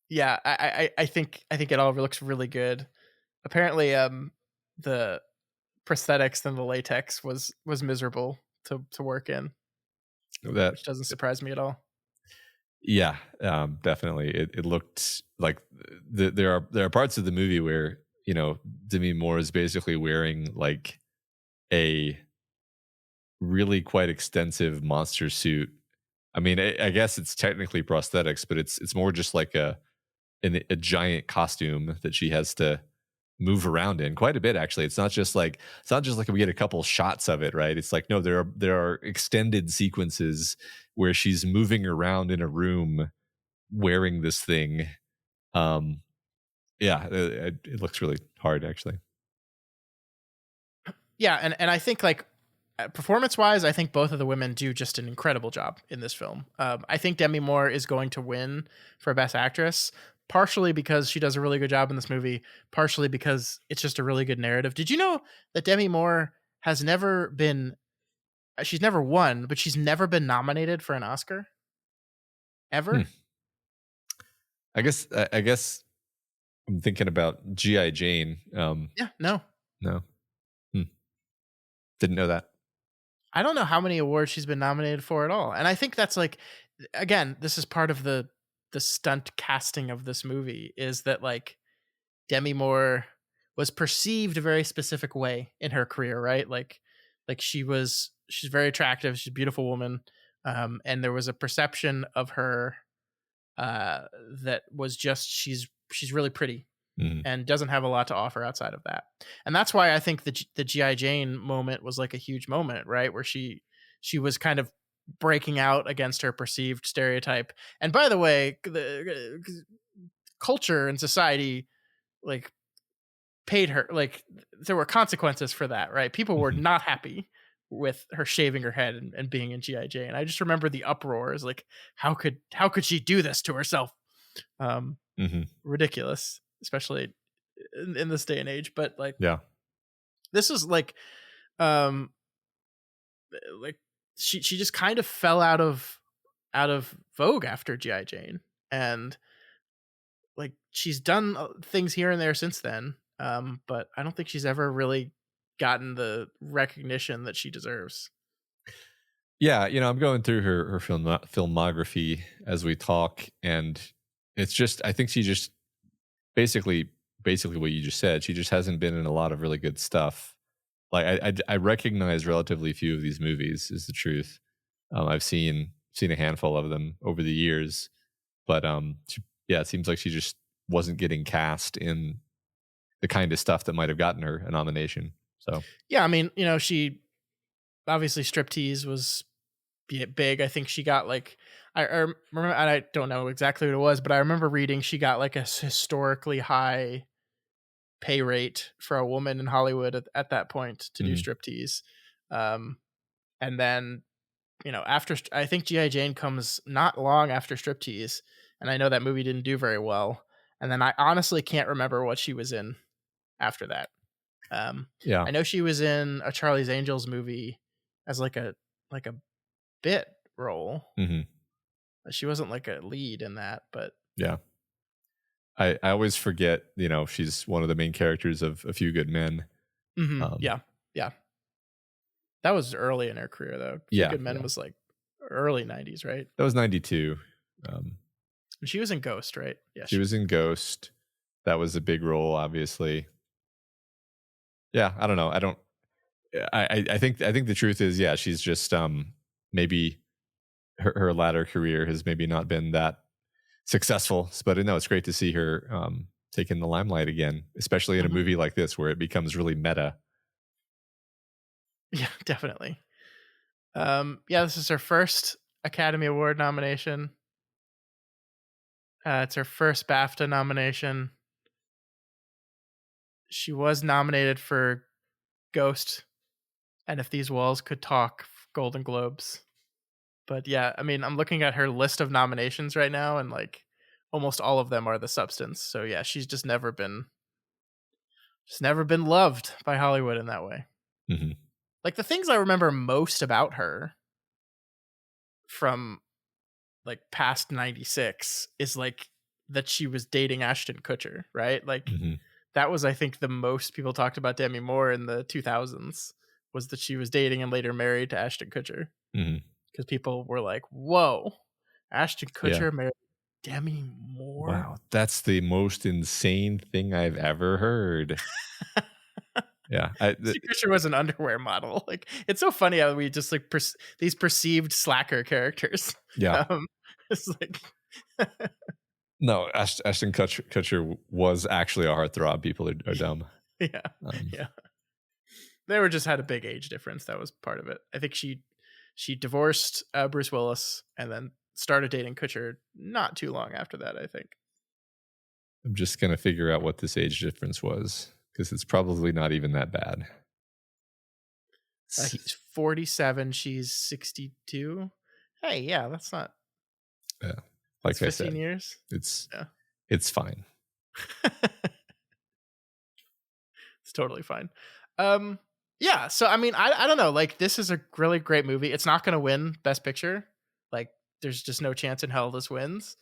Yeah, I think it all looks really good. Apparently, the prosthetics and the latex was miserable to work in, That which doesn't surprise me at all. Yeah, definitely. It looked like there are parts of the movie where Demi Moore is basically wearing like a really quite extensive monster suit. I mean, I guess it's technically prosthetics, but it's more just like a giant costume that she has to move around in quite a bit. Actually, it's not just like we get a couple shots of it, right? It's like no, there are extended sequences where she's moving around in a room wearing this thing. Yeah, it looks really hard actually. Yeah, and I think like performance wise, I think both of the women do just an incredible job in this film. I think Demi Moore is going to win for Best Actress, partially because she does a really good job in this movie, partially because it's just a really good narrative. Did you know that Demi Moore has never been, she's never won, but she's never been nominated for an Oscar? Ever? I guess I'm thinking about GI Jane. Yeah, no. No, hmm. Didn't know that. I don't know how many awards she's been nominated for at all. And I think that's like, again, this is part of the stunt casting of this movie is that like Demi Moore was perceived a very specific way in her career, right? Like she's very attractive, she's a beautiful woman. And there was a perception of her that was just she's really pretty Mhm. and doesn't have a lot to offer outside of that. And that's why I think the GI Jane moment was like a huge moment, right? Where she was kind of breaking out against her perceived stereotype. And by the way, the culture and society like paid her, like there were consequences for that, right? People were Mhm. not happy with her shaving her head and being in GI Jane. I just remember the uproars, like how could she do this to herself? Mhm. Ridiculous, especially in this day and age. But like Yeah. this is um like she just kind of fell out of vogue after GI Jane, and like she's done things here and there since then, but I don't think she's ever really gotten the recognition that she deserves. Yeah, I'm going through her filmography as we talk, and it's just I think she just basically what you just said. She just hasn't been in a lot of really good stuff. Like I recognize relatively few of these movies. Is the truth. I've seen a handful of them over the years, but yeah, it seems like she just wasn't getting cast in the kind of stuff that might have gotten her a nomination. So Yeah, I mean, she obviously striptease was big. I think she got like I remember, and I don't know exactly what it was, but I remember reading she got like a historically high pay rate for a woman in Hollywood at that point to do mhm. striptease. And then, after I think GI Jane comes not long after striptease, and I know that movie didn't do very well. and then I honestly can't remember what she was in after that. Yeah. I know she was in a Charlie's Angels movie as like a bit role. Hmm. She wasn't like a lead in that, but Yeah. I always forget, she's one of the main characters of A Few Good Men. yeah. That was early in her career, though. Few Yeah, Good Men yeah. was like early 90s, right? That was 92. And she was in Ghost, right? Yeah, She was in Ghost. That was a big role, obviously. Yeah, I don't know. I think the truth is, yeah, she's just maybe her latter career has maybe not been that successful. But no, it's great to see her taking the limelight again, especially in a movie like this where it becomes really meta. Yeah, definitely. This is her first Academy Award nomination. It's her first BAFTA nomination. She was nominated for Ghost and If These Walls Could Talk Golden Globes. But yeah, I mean, I'm looking at her list of nominations right now, and like almost all of them are The Substance. So yeah, she's just never been loved by Hollywood in that way. Mm-hmm. Like the things I remember most about her from like past 96 is like that she was dating Ashton Kutcher, right? Like that was, I think, the most people talked about Demi Moore in the 2000s was that she was dating and later married to Ashton Kutcher. Because people were like, whoa, Ashton Kutcher married Demi Moore? Wow, that's the most insane thing I've ever heard. Yeah, Kutcher was an underwear model. Like, it's so funny how we just like these perceived slacker characters. Yeah, it's like no, Ashton Kutcher was actually a heartthrob. People are dumb. Yeah, yeah. They were just had a big age difference. That was part of it. I think she divorced Bruce Willis and then started dating Kutcher not too long after that, I think. I'm just gonna figure out what this age difference was because it's probably not even that bad. He's 47, she's 62. Hey, yeah, that's not. Yeah, like I 15 said, years. It's fine. It's totally fine. Yeah, so I mean, I don't know. Like, this is a really great movie. It's not going to win Best Picture. Like, there's just no chance in hell this wins.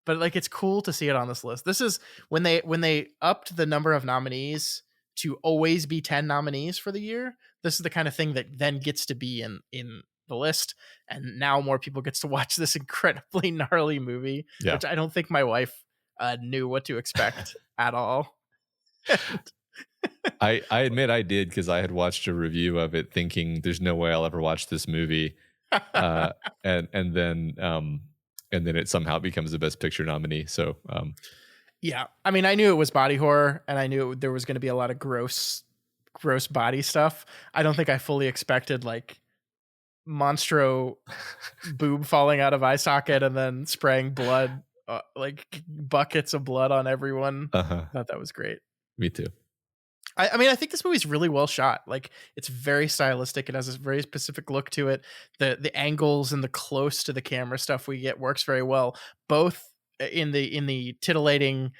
But like, it's cool to see it on this list. This is when they upped the number of nominees to always be 10 nominees for the year. This is the kind of thing that then gets to be in the list, and now more people gets to watch this incredibly gnarly movie, which I don't think my wife knew what to expect at all. I admit I did because I had watched a review of it thinking there's no way I'll ever watch this movie. And then it somehow becomes the Best Picture nominee. So yeah, I mean, I knew it was body horror and I knew there was going to be a lot of gross body stuff. I don't think I fully expected like monstro boob falling out of eye socket and then spraying blood, like buckets of blood on everyone. I thought that was great. Me too. I mean, I think this movie's really well shot. Like, it's very stylistic. It has a very specific look to it. The angles and the close to the camera stuff we get works very well, both in the titillating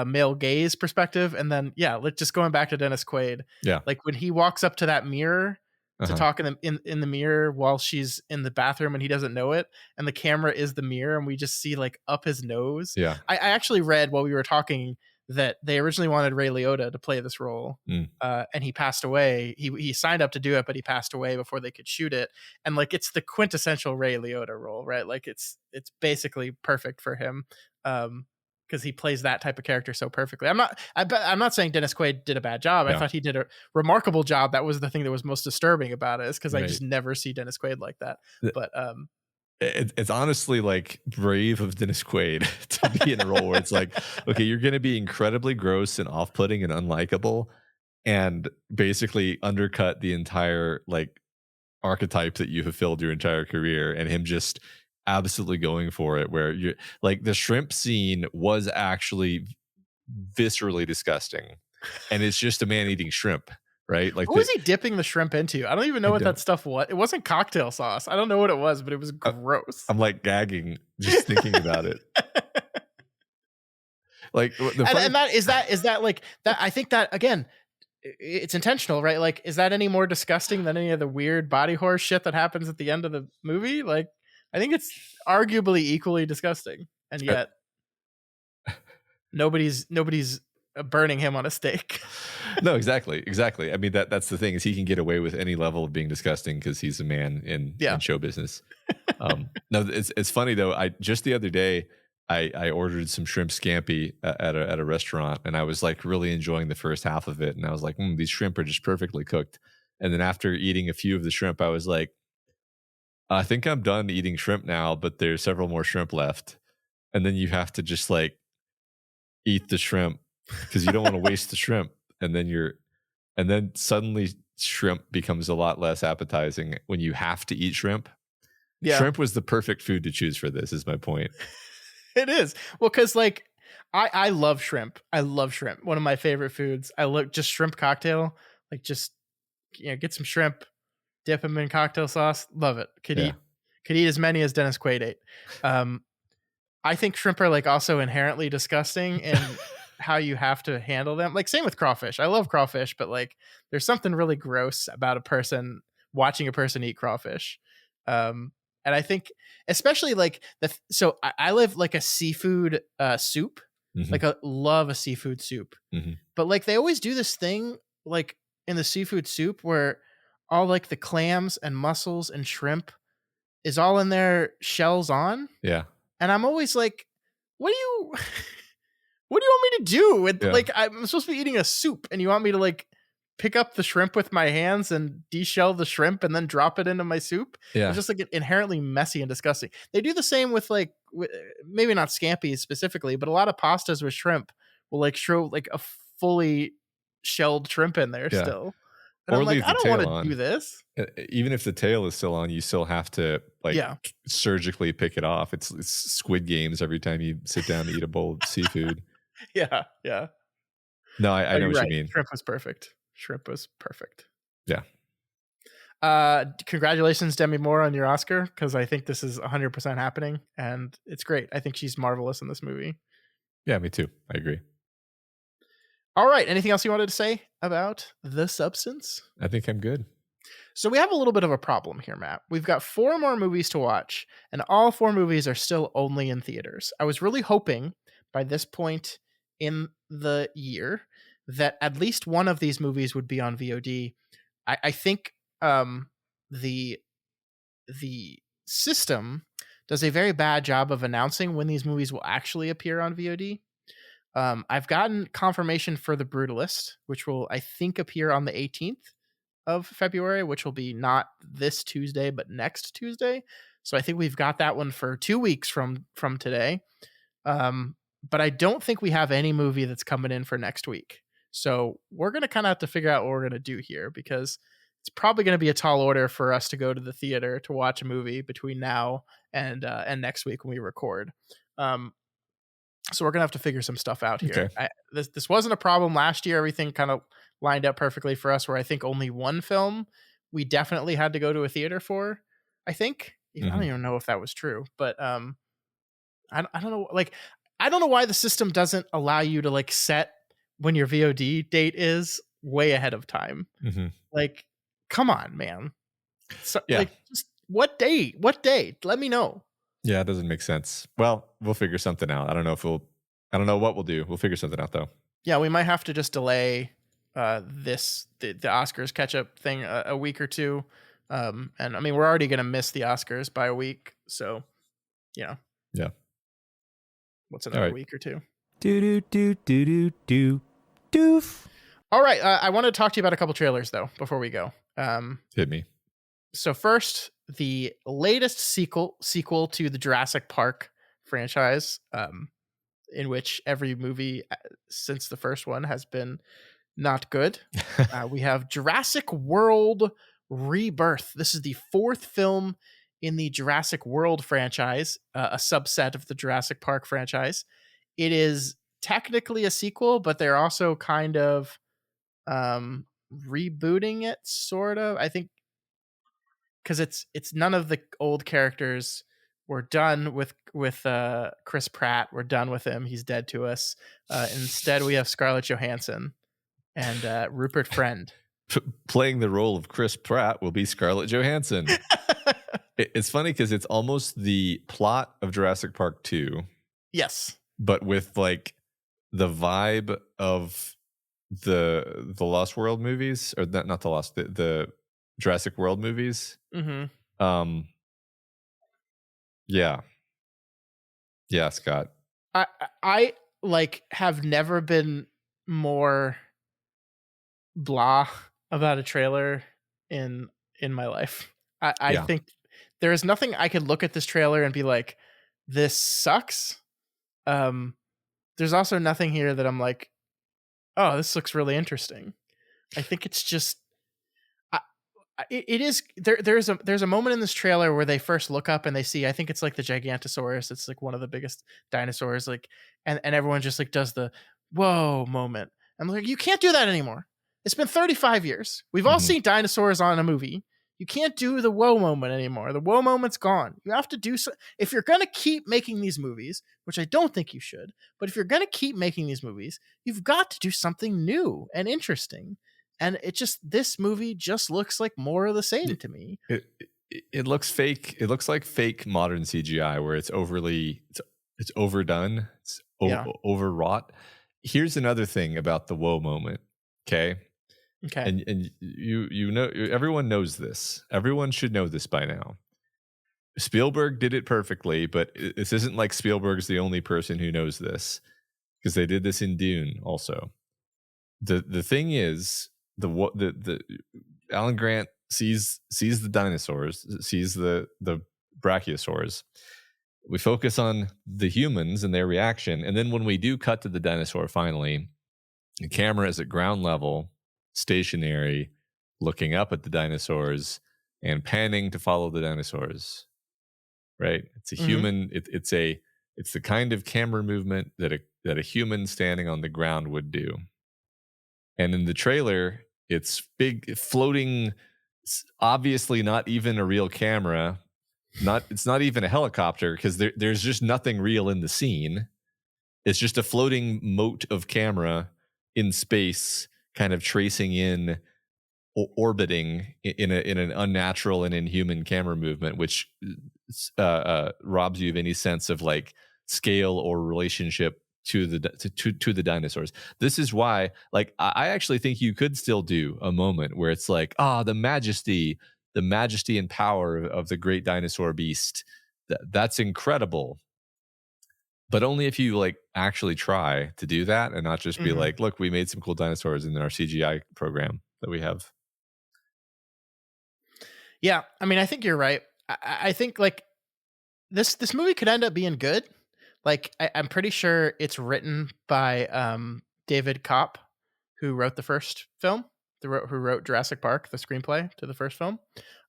male gaze perspective, and then like just going back to Dennis Quaid. Yeah, like when he walks up to that mirror to talk in the mirror while she's in the bathroom and he doesn't know it, and the camera is the mirror, and we just see like up his nose. Yeah, I actually read while we were talking that they originally wanted Ray Liotta to play this role, and he passed away. He signed up to do it, but he passed away before they could shoot it. And like, it's the quintessential Ray Liotta role, right? Like, it's basically perfect for him, because he plays that type of character so perfectly. I'm not saying Dennis Quaid did a bad job. I thought he did a remarkable job. That was the thing that was most disturbing about it, is because I just never see Dennis Quaid like that. But it's honestly like brave of Dennis Quaid to be in a role where it's like, okay, you're going to be incredibly gross and off-putting and unlikable, and basically undercut the entire like archetype that you have filled your entire career, and him just absolutely going for it. Where you're like, the shrimp scene was actually viscerally disgusting, and it's just a man eating shrimp. Right? Like, what was he dipping the shrimp into? I don't even know what that stuff was. It wasn't cocktail sauce. I don't know what it was, but it was gross. I'm like gagging just thinking about it. Like the funny, And that like that. I think that again, it's intentional, right? Like, is that any more disgusting than any of the weird body horror shit that happens at the end of the movie? Like, I think it's arguably equally disgusting, and yet nobody's burning him on a stake. no, exactly. I mean, that's the thing, is he can get away with any level of being disgusting because he's a man in show business. No, it's funny though. I just the other day I ordered some shrimp scampi at a restaurant, and I was like really enjoying the first half of it, and I was like, these shrimp are just perfectly cooked. And then after eating a few of the shrimp, I was like, I think I'm done eating shrimp now, but there's several more shrimp left. And then you have to just like eat the shrimp because you don't want to waste the shrimp. And then suddenly shrimp becomes a lot less appetizing when you have to eat shrimp. Yeah, Shrimp was the perfect food to choose for this, is my point. it is. Well, because like I love shrimp. I love shrimp. One of my favorite foods. I look just shrimp cocktail. Like just get some shrimp, dip them in cocktail sauce. Love it. Could eat as many as Dennis Quaid ate. I think shrimp are like also inherently disgusting in how you have to handle them. Like same with crawfish. I love crawfish, but like there's something really gross about watching a person eat crawfish. And I think especially like so I live like a seafood soup. Mhm. Like I love a seafood soup. Mhm. But like they always do this thing like in the seafood soup where all like the clams and mussels and shrimp is all in their shells on. Yeah. And I'm always like, what do you what do you want me to do with like I'm supposed to be eating a soup and you want me to like pick up the shrimp with my hands and deshell the shrimp and then drop it into my soup? Yeah. It's just like inherently messy and disgusting. They do the same with like maybe not scampi specifically, but a lot of pastas with shrimp will like show like a fully shelled shrimp in there still. And Or I'm like, leave I the don't tail want to on. do this. Even if the tail is still on, you still have to like surgically pick it off. It's Squid Games every time you sit down to eat a bowl of seafood. Yeah. No, I know what you mean. Shrimp was perfect. Yeah. Congratulations, Demi Moore, on your Oscar, because I think this is 100% happening, and it's great. I think she's marvelous in this movie. Yeah, me too. I agree. All right. Anything else you wanted to say about The Substance? I think I'm good. So we have a little bit of a problem here, Matt. We've got 4 more movies to watch, and all 4 movies are still only in theaters. I was really hoping by this point in the year that at least one of these movies would be on VOD. I think the system does a very bad job of announcing when these movies will actually appear on VOD. I've gotten confirmation for The Brutalist, which will, I think, appear on the 18th of February, which will be not this Tuesday, but next Tuesday. So I think we've got that one for 2 weeks from today. But I don't think we have any movie that's coming in for next week. So we're going to kind of have to figure out what we're going to do here, because it's probably going to be a tall order for us to go to the theater to watch a movie between now and next week when we record. So we're gonna have to figure some stuff out here. Okay. This wasn't a problem last year. Everything kind of lined up perfectly for us. Where I think only one film we definitely had to go to a theater for. I think I don't even know if that was true, but I don't know. Like I don't know why the system doesn't allow you to like set when your VOD date is way ahead of time. Mm-hmm. Like, come on, man. So like, just what date? What date? Let me know. Yeah, it doesn't make sense. Well, we'll figure something out. I don't know what we'll do. We'll figure something out though. Yeah, we might have to just delay the Oscars catch up thing a week or two. And I mean, we're already going to miss the Oscars by a week. So, Yeah. What's another week or two? Doof. All right. I want to talk to you about a couple trailers though, before we go. Hit me. So first, the latest sequel to the Jurassic Park franchise, in which every movie since the first one has been not good. We have Jurassic World Rebirth. This is the 4th film in the Jurassic World franchise, a subset of the Jurassic Park franchise. It is technically a sequel, but they're also kind of rebooting it, sort of. I think because it's none of the old characters we're done with Chris Pratt. We're done with him. He's dead to us. Instead, we have Scarlett Johansson and Rupert Friend. Playing the role of Chris Pratt will be Scarlett Johansson. It's funny because it's almost the plot of Jurassic Park 2. Yes. But with like the vibe of the Lost World movies, or not the Lost, the Jurassic World movies. Mm-hmm. Yeah, Scott. I like have never been more blah about a trailer in my life. I think there is nothing I could look at this trailer and be like, this sucks. There's also nothing here that I'm like, oh, this looks really interesting. I think it's just it is there's a moment in this trailer where they first look up and they see, I think it's like the Gigantosaurus. It's like one of the biggest dinosaurs, like, and everyone just like does the whoa moment. I'm like, you can't do that anymore. It's been 35 years. We've all seen dinosaurs on a movie. You can't do the whoa moment anymore. The whoa moment's gone. You have to do so. If you're going to keep making these movies, which I don't think you should, but if you're going to keep making these movies, you've got to do something new and interesting. And this movie just looks like more of the same to me. It looks fake. It looks like fake modern CGI where it's it's overdone. It's overwrought. Here's another thing about the whoa moment. Okay. And you know, everyone knows this. Everyone should know this by now. Spielberg did it perfectly, but this isn't like Spielberg's the only person who knows this, because they did this in Dune also. The thing is, the Alan Grant sees the dinosaurs, sees the brachiosaurs. We focus on the humans and their reaction, and then when we do cut to the dinosaur, finally, the camera is at ground level, stationary, looking up at the dinosaurs and panning to follow the dinosaurs. Right? It's a human. It's the kind of camera movement that a human standing on the ground would do. And in the trailer, it's big, floating, obviously not even a real camera. It's not even a helicopter, because there's just nothing real in the scene. It's just a floating mote of camera in space, kind of tracing in, orbiting in an unnatural and inhuman camera movement, which robs you of any sense of like scale or relationship to the dinosaurs. This is why, like, I actually think you could still do a moment where it's like, the majesty and power of the great dinosaur beast. That's incredible. But only if you like actually try to do that and not just be like, look, we made some cool dinosaurs in our CGI program that we have. Yeah, I mean, I think you're right. I think like this movie could end up being good. Like, I'm pretty sure it's written by David Kopp, who wrote the first film, who wrote Jurassic Park, the screenplay to the first film.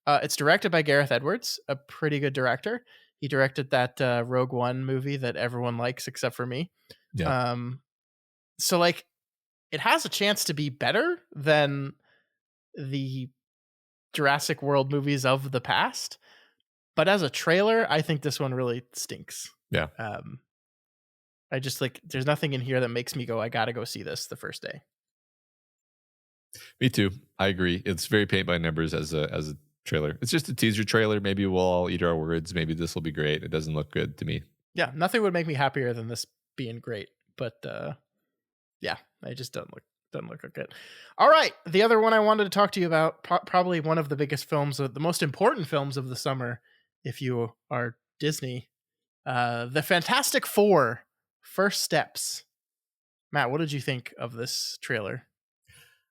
It's directed by Gareth Edwards, a pretty good director. He directed that Rogue One movie that everyone likes except for me. Yeah. So like, it has a chance to be better than the Jurassic World movies of the past. But as a trailer, I think this one really stinks. Yeah. I just like, there's nothing in here that makes me go, I gotta go see this the first day. Me too. I agree. It's very paint by numbers as a trailer. It's just a teaser trailer. Maybe we'll all eat our words. Maybe this will be great. It doesn't look good to me. Yeah, nothing would make me happier than this being great. But yeah, I just doesn't look good. All right, the other one I wanted to talk to you about, probably one of the biggest films, the most important films of the summer, if you are Disney, the Fantastic Four: First Steps. Matt, what did you think of this trailer?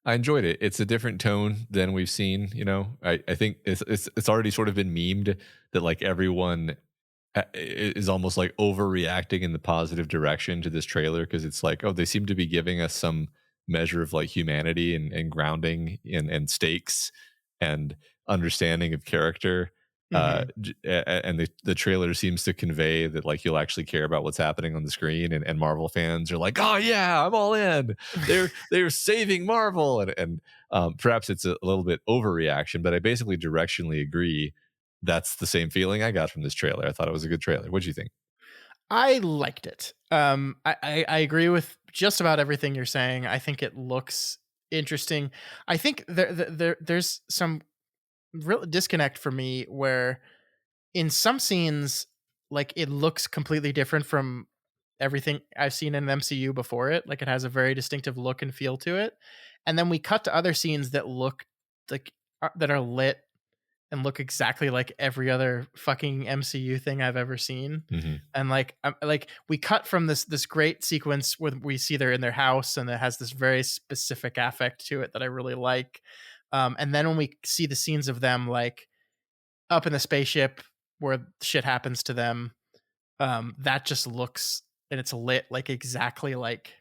I enjoyed it. It's a different tone than we've seen. You know, I think it's already sort of been memed that like everyone is almost like overreacting in the positive direction to this trailer, because it's like, oh, they seem to be giving us some measure of like humanity and grounding and stakes and understanding of character. And the trailer seems to convey that like you'll actually care about what's happening on the screen, and Marvel fans are like, oh yeah, I'm all in. They're saving Marvel, and perhaps it's a little bit overreaction, but I basically directionally agree that's the same feeling I got from this trailer. I thought it was a good trailer. What do you think? I liked it. I agree with just about everything you're saying. I think it looks interesting. I think there's some real disconnect for me where in some scenes, like it looks completely different from everything I've seen in the MCU before it. Like it has a very distinctive look and feel to it. And then we cut to other scenes that look like that are lit and look exactly like every other fucking MCU thing I've ever seen. Mm-hmm. And like we cut from this great sequence where we see they're in their house and it has this very specific affect to it that I really like. And then when we see the scenes of them like up in the spaceship where shit happens to them, that just looks and it's lit like exactly like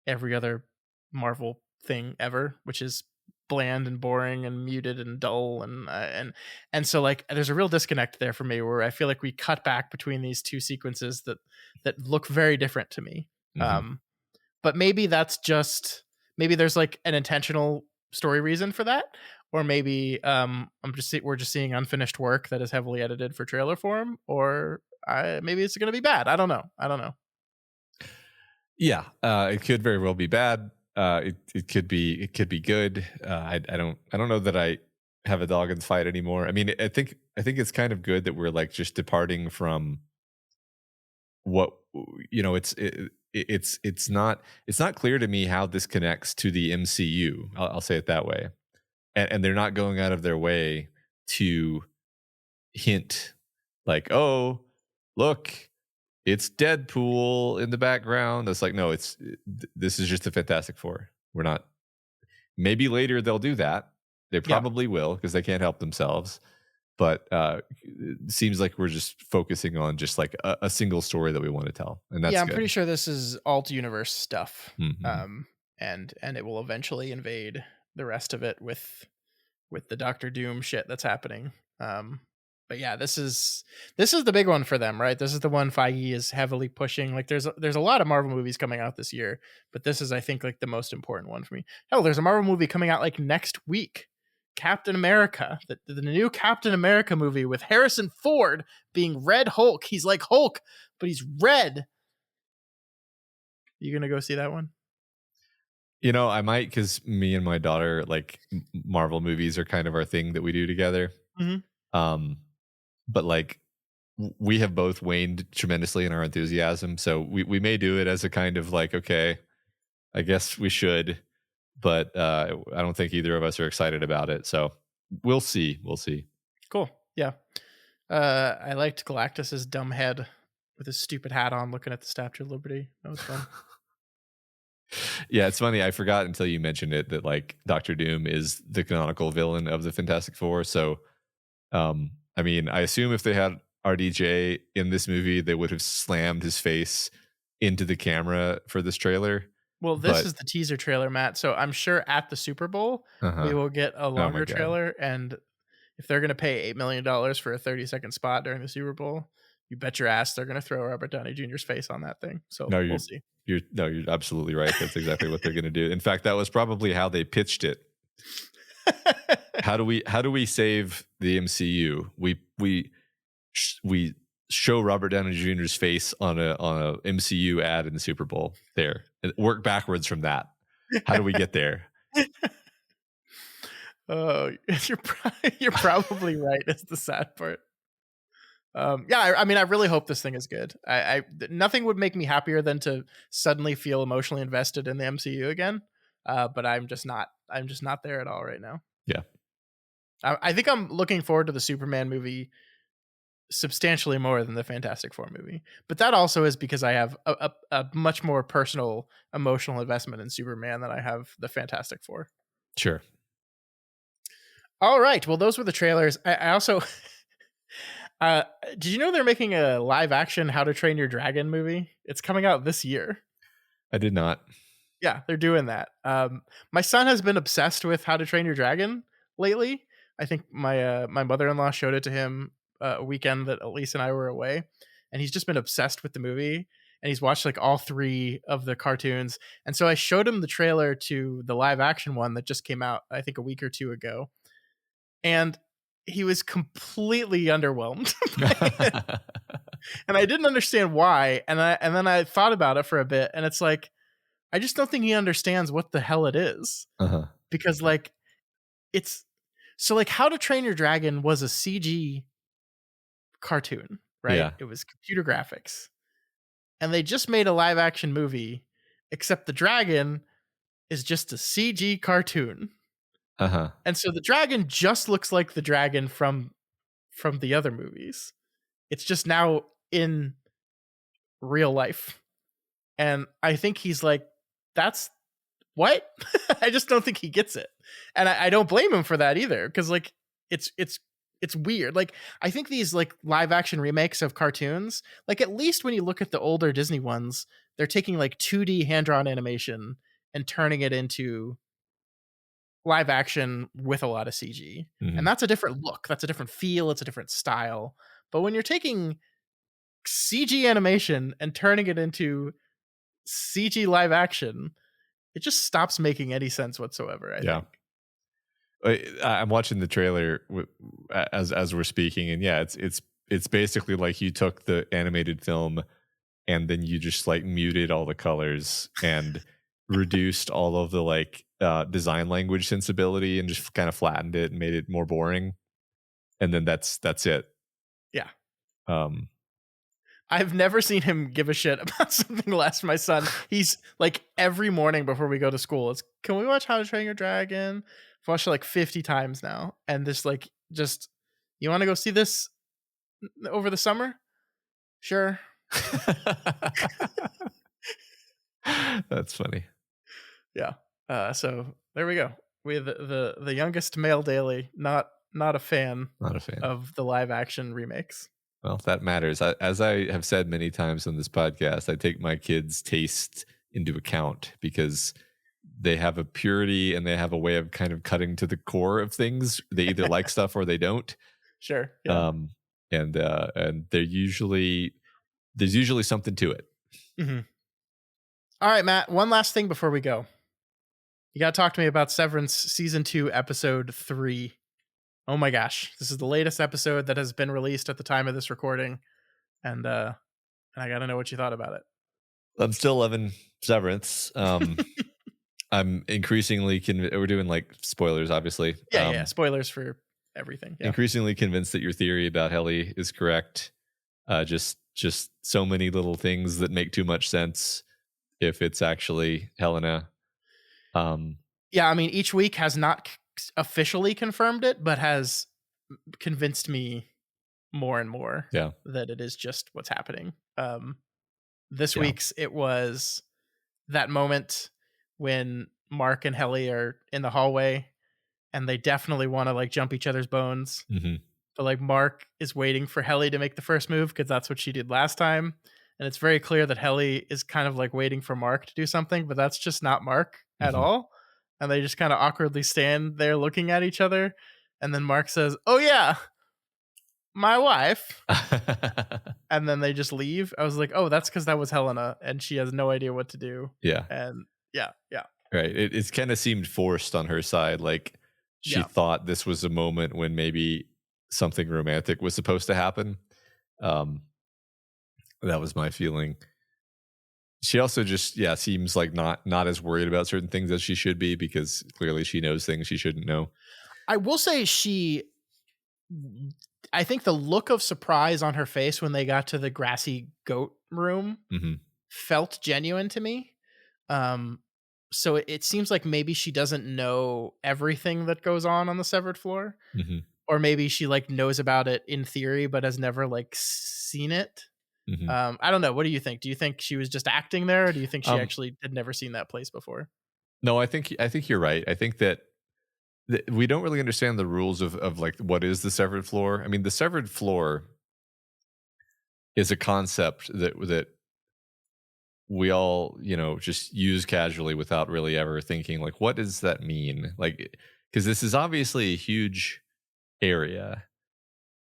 every other Marvel thing ever, which is bland and boring and muted and dull and so like there's a real disconnect there for me where I feel like we cut back between these two sequences that look very different to me. Mm-hmm. But maybe that's just maybe there's like an intentional story reason for that, or maybe we're just seeing unfinished work that is heavily edited for trailer form, or maybe it's going to be bad. I don't know. Yeah, it could very well be bad. It could be good. I don't know that I have a dog in the fight anymore. I mean, I think it's kind of good that we're like just departing from what it's not clear to me how this connects to the MCU. I'll say it that way, and they're not going out of their way to hint like, oh, look, it's Deadpool in the background. It's like, no, this is just the Fantastic Four. We're not. Maybe later they'll do that. They probably will because they can't help themselves. But it seems like we're just focusing on just like a single story that we want to tell, and that's I'm good. pretty sure this is alt universe stuff, Mm-hmm. and it will eventually invade the rest of it with the Doctor Doom shit that's happening. But yeah, this is the big one for them, right? This is the one Feige is heavily pushing. Like there's a lot of Marvel movies coming out this year, but this is I think like the most important one for me. Hell, there's a Marvel movie coming out like next week. Captain America, the new Captain America movie with Harrison Ford being Red Hulk. He's like Hulk, but he's red. You gonna go see that one? I might, because me and my daughter, like Marvel movies are kind of our thing that we do together. Mm-hmm. But like we have both waned tremendously in our enthusiasm, so we may do it as a kind of like, okay, I guess we should, but I don't think either of us are excited about it. So we'll see. Cool. Yeah. I liked Galactus's dumb head with his stupid hat on, looking at the Statue of Liberty. That was fun. Yeah, it's funny. I forgot until you mentioned it that like Doctor Doom is the canonical villain of the Fantastic Four. So, I mean, I assume if they had RDJ in this movie, they would have slammed his face into the camera for this trailer. Well, this is the teaser trailer, Matt. So I'm sure at the Super Bowl we will get a longer trailer, and if they're going to pay $8 million for a 30-second spot during the Super Bowl, you bet your ass they're going to throw Robert Downey Jr.'s face on that thing. So we'll see. You're absolutely right. That's exactly what they're going to do. In fact, that was probably how they pitched it. How do we save the MCU? We show Robert Downey Jr.'s face on a MCU ad in the Super Bowl. There, work backwards from that. How do we get there? Oh, you're probably right. Is the sad part. I mean, I really hope this thing is good. I nothing would make me happier than to suddenly feel emotionally invested in the MCU again. But I'm just not there at all right now. Yeah. I think I'm looking forward to the Superman movie substantially more than the Fantastic Four movie. But that also is because I have a much more personal emotional investment in Superman than I have the Fantastic Four. Sure. All right. Well, those were the trailers. I also did you know they're making a live action How to Train Your Dragon movie? It's coming out this year. I did not. Yeah, they're doing that. My son has been obsessed with How to Train Your Dragon lately. I think my mother-in-law showed it to him a weekend that Elise and I were away, and he's just been obsessed with the movie, and he's watched like all 3 of the cartoons. And so I showed him the trailer to the live action one that just came out, I think a week or 2 ago. And he was completely underwhelmed. And I didn't understand why. And then I thought about it for a bit, and it's like, I just don't think he understands what the hell it is. Uh-huh. Because like it's so like How to Train Your Dragon was a CG cartoon, right? Yeah. It was computer graphics. And they just made a live action movie, except the dragon is just a CG cartoon. Uh-huh. And so the dragon just looks like the dragon from the other movies. It's just now in real life. And I think he's like, that's what? I just don't think he gets it. And I don't blame him for that either. Cause like it's weird. Like I think these like live action remakes of cartoons, like at least when you look at the older Disney ones, they're taking like 2D hand-drawn animation and turning it into live action with a lot of CG. Mhm. And that's a different look. That's a different feel. It's a different style. But when you're taking CG animation and turning it into CG live action, it just stops making any sense whatsoever, I Yeah. think. I'm watching the trailer as we're speaking, and yeah, it's basically like you took the animated film and then you just like muted all the colors and reduced all of the like design language sensibility and just kind of flattened it and made it more boring, and then that's it. Yeah. Um, I've never seen him give a shit about something less. My son, he's like every morning before we go to school, it's, can we watch How to Train Your Dragon? I've watched it like 50 times now. And this like, just, you want to go see this over the summer? Sure. that's funny. Yeah. So there we go. We have the youngest male daily, not a fan Not a fan. of the live action remakes. Well, that matters. As I have said many times on this podcast, I take my kids' taste into account because they have a purity and they have a way of kind of cutting to the core of things. They either like stuff or they don't. Sure. Yeah. And there's usually something to it. Mm-hmm. All right, Matt. One last thing before we go. You got to talk to me about Severance season 2, episode 3. Oh my gosh, this is the latest episode that has been released at the time of this recording, and I got to know what you thought about it. I'm still loving Severance. I'm increasingly we're doing like spoilers, obviously. Yeah, spoilers for everything. Yeah. Increasingly convinced that your theory about Helly is correct. Just so many little things that make too much sense if it's actually Helena. Yeah, I mean, each week has not officially confirmed it, but has convinced me more and more that it is just what's happening. This week's, it was that moment when Mark and Helly are in the hallway and they definitely want to like jump each other's bones. Mm-hmm. But like Mark is waiting for Helly to make the first move because that's what she did last time. And it's very clear that Helly is kind of like waiting for Mark to do something, but that's just not Mark at all. And they just kind of awkwardly stand there looking at each other. And then Mark says, "Oh yeah, my wife." And then they just leave. I was like, oh, that's because that was Helena and she has no idea what to do. Yeah. And yeah. Right. It kind of seemed forced on her side. Like she thought this was a moment when maybe something romantic was supposed to happen. That was my feeling. She also just seems like not as worried about certain things as she should be, because clearly she knows things she shouldn't know. I will say I think the look of surprise on her face when they got to the grassy goat room felt genuine to me. So it seems like maybe she doesn't know everything that goes on the severed floor, or maybe she like knows about it in theory but has never like seen it. I don't know. What do you think? Do you think she was just acting there, or do you think she actually had never seen that place before? No, I think you're right. I think that we don't really understand the rules of like what is the severed floor. I mean, the severed floor is a concept that we all, just use casually without really ever thinking like, what does that mean? Like, because this is obviously a huge area.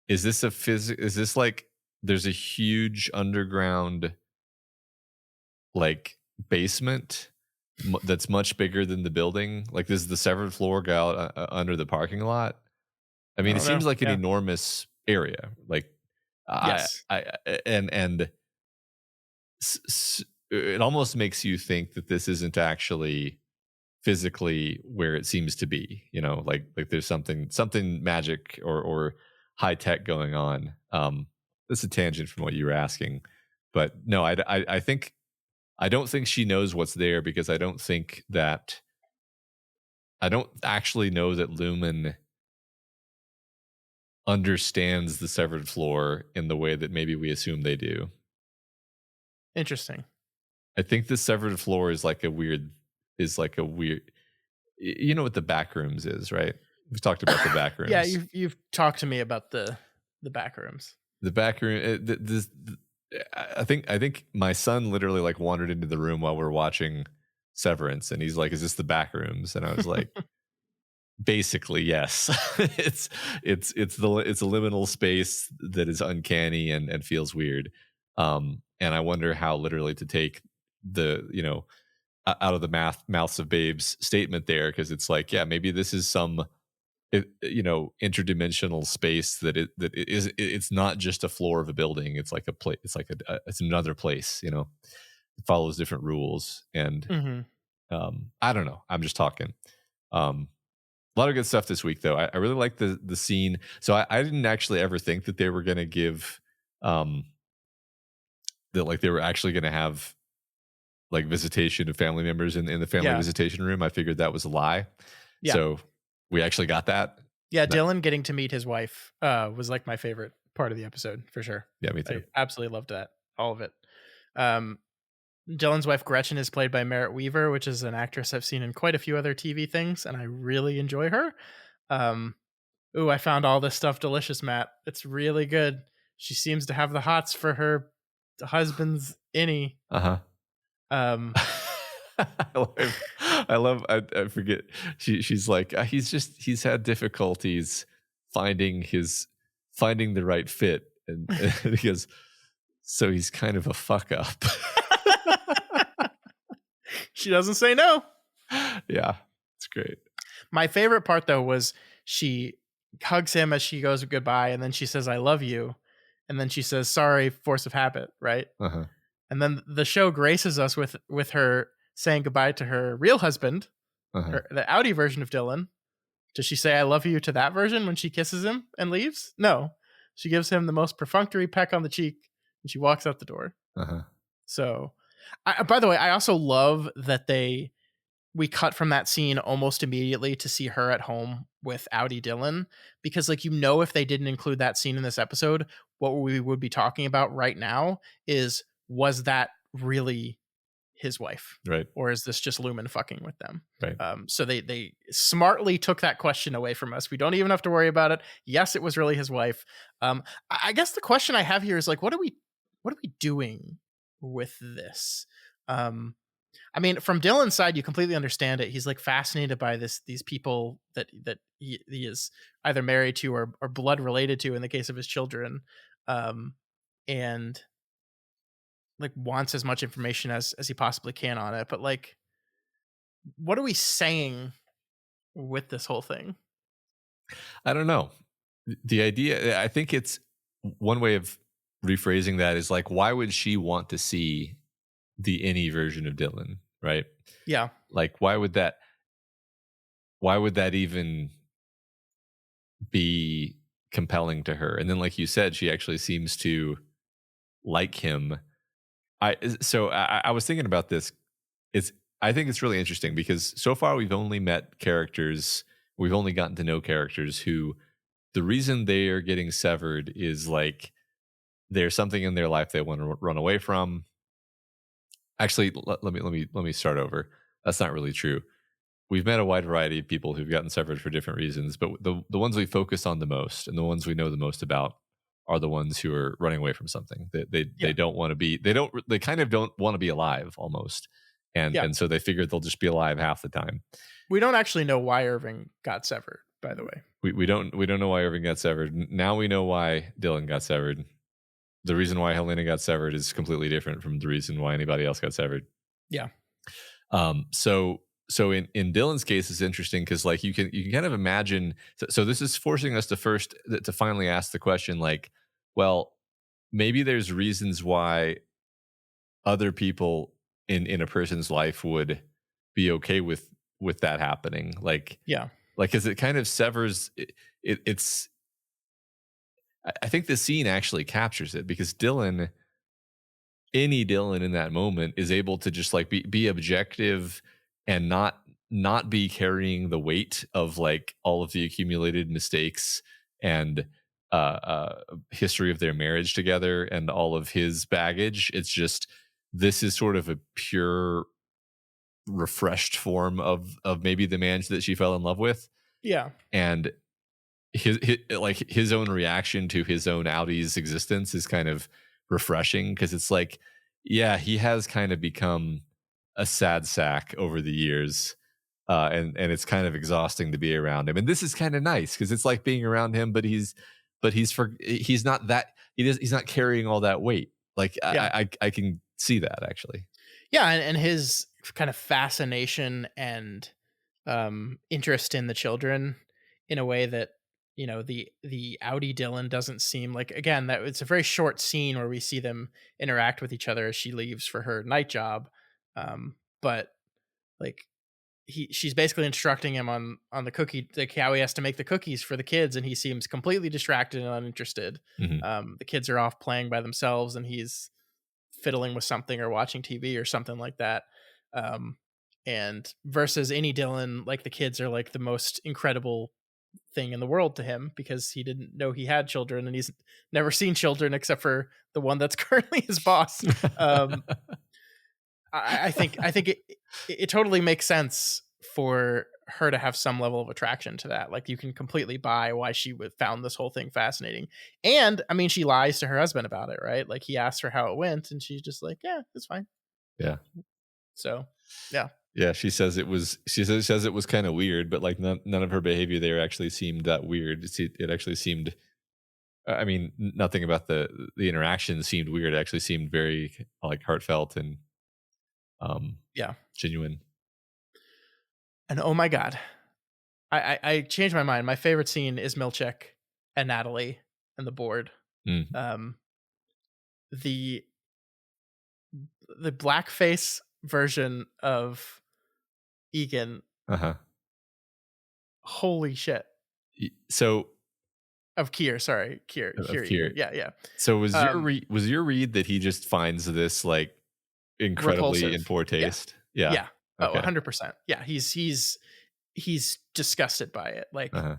Is this is this like there's a huge underground like basement that's much bigger than the building? Like, does the severed floor go out under the parking lot? I mean, I it don't know. seems like an Yeah. enormous area. Like, Yes. and it almost makes you think that this isn't actually physically where it seems to be. Like there's something magic or high tech going on. This is a tangent from what you were asking, but no, I think I don't think she knows what's there, because I don't actually know that Lumen understands the severed floor in the way that maybe we assume they do. Interesting. I think the severed floor is like a weird. You know what the back rooms is, right? We've talked about the back rooms. Yeah, you've talked to me about the back rooms. The back room. I think my son literally like wandered into the room while we were watching Severance, and he's like, "Is this the back rooms?" And I was like, "Basically, yes. it's a liminal space that is uncanny and feels weird." And I wonder how literally to take the out of the mouths of babes statement there, because it's like, yeah, maybe this is some interdimensional space it's not just a floor of a building. It's like a place. It's like it's another place. It follows different rules, and I don't know. I'm just talking. A lot of good stuff this week, though. I really like the scene. So I didn't actually ever think that they were going to give that, like, they were actually going to have like visitation of family members in the family visitation room. I figured that was a lie. Yeah. So we actually got that. Yeah, Dylan getting to meet his wife was like my favorite part of the episode, for sure. Yeah, me too. I absolutely loved that. All of it. Dylan's wife, Gretchen, is played by Merritt Weaver, which is an actress I've seen in quite a few other TV things, and I really enjoy her. I found all this stuff delicious, Matt. It's really good. She seems to have the hots for her husband's innie. Uh-huh. I forget. She's like, he's had difficulties finding the right fit, and he goes, so he's kind of a fuck up. She doesn't say no. Yeah, it's great. My favorite part, though, was she hugs him as she goes goodbye, and then she says, "I love you," and then she says, "Sorry, force of habit," right? Uh-huh. And then the show graces us with her saying goodbye to her real husband, the Audi version of Dylan. Does she say "I love you" to that version when she kisses him and leaves? No, she gives him the most perfunctory peck on the cheek, and she walks out the door. So, by the way, I also love that we cut from that scene almost immediately to see her at home with Audi Dylan, because if they didn't include that scene in this episode, what we would be talking about right now is, was that really his wife, right? Or is this just Lumen fucking with them, right? So they smartly took that question away from us. We don't even have to worry about it. Yes, it was really his wife. I guess the question I have here is like, what are we doing with this? I mean, from Dylan's side, you completely understand it. He's like fascinated by these people that he is either married to or blood related to in the case of his children, and like wants as much information as he possibly can on it. But like, what are we saying with this whole thing? I don't know. The idea, I think it's one way of rephrasing that is like, why would she want to see the innie version of Dylan, right? Yeah. Like, why would that even be compelling to her? And then, like you said, she actually seems to like him. I was thinking about this. I think it's really interesting because so far we've only gotten to know characters who the reason they are getting severed is like there's something in their life they want to run away from. Actually, let me start over. That's not really true. We've met a wide variety of people who've gotten severed for different reasons, but the ones we focus on the most and the ones we know the most about are the ones who are running away from something. They don't want to be. They kind of don't want to be alive almost, and so they figured they'll just be alive half the time. We don't actually know why Irving got severed, by the way. We don't know why Irving got severed. Now we know why Dylan got severed. The reason why Helena got severed is completely different from the reason why anybody else got severed. Yeah. So so in Dylan's case, it's interesting because like you can kind of imagine. So this is forcing us to finally ask the question, like, well, maybe there's reasons why other people in a person's life would be okay with that happening, Yeah. like because it kind of severs it's I think the scene actually captures it because any Dylan in that moment is able to just like be objective and not be carrying the weight of like all of the accumulated mistakes and history of their marriage together and all of his baggage. It's just this is sort of a pure refreshed form of maybe the man that she fell in love with, Yeah. and his own reaction to his own Audi's existence is kind of refreshing because it's like, yeah, he has kind of become a sad sack over the years, and it's kind of exhausting to be around him. And this is kind of nice because it's like being around him, but he's not that he's not carrying all that weight. Like Yeah. I can see that actually. Yeah, and his kind of fascination and interest in the children in a way that the Audi Dylan doesn't seem like. Again, that it's a very short scene where we see them interact with each other as she leaves for her night job, but like she's basically instructing him on the cookie, like how he has to make the cookies for the kids, and he seems completely distracted and uninterested. Mhm. The kids are off playing by themselves and he's fiddling with something or watching TV or something like that. Um, and versus any Dylan, like the kids are like the most incredible thing in the world to him because he didn't know he had children and he's never seen children except for the one that's currently his boss. Um, I think it totally makes sense for her to have some level of attraction to that. Like you can completely buy why she would found this whole thing fascinating. And I mean, she lies to her husband about it, right? Like he asked her how it went, and she's just like, "Yeah, it's fine." Yeah. So, yeah, Yeah, she says it was kind of weird, but like none of her behavior there actually seemed that weird. It actually seemed, I mean, nothing about the interaction seemed weird. It actually seemed very like heartfelt and yeah. genuine. And oh my god, I changed my mind. My favorite scene is Milchek and Natalie and the board. Mm. Um, the the blackface version of Egan. Uh-huh. Holy shit. So Of Kier, sorry, Kier, of Kier Kier. Egan. Yeah, yeah. So Um, was your read that he just finds this like incredibly in repulsive. poor Yeah, taste? Yeah. yeah. Oh, Okay. 100%. Yeah, he's disgusted by it. Like, Uh-huh.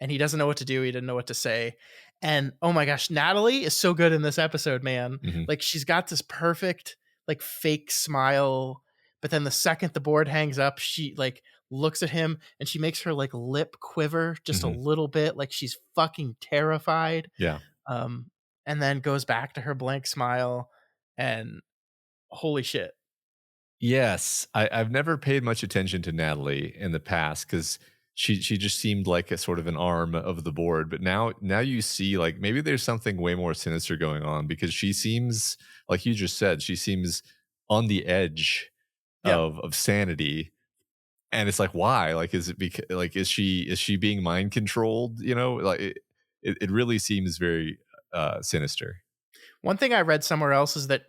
and he doesn't know what to do. He didn't know what to say. And oh my gosh, Natalie is so good in this episode, man. Mhm. Like she's got this perfect like fake smile, but then the second the board hangs up, she like looks at him and she makes her like lip quiver just a Mhm. little bit, like she's fucking terrified. Yeah. Um, and then goes back to her blank smile, and holy shit. Yes, I've never paid much attention to Natalie in the past because she just seemed like a sort of an arm of the board. But now you see like maybe there's something way more sinister going on because she seems like you just said she seems on the edge Yeah. of sanity, and it's like why like is it because like is she being mind controlled? You know, like it really seems very sinister. One thing I read somewhere else is that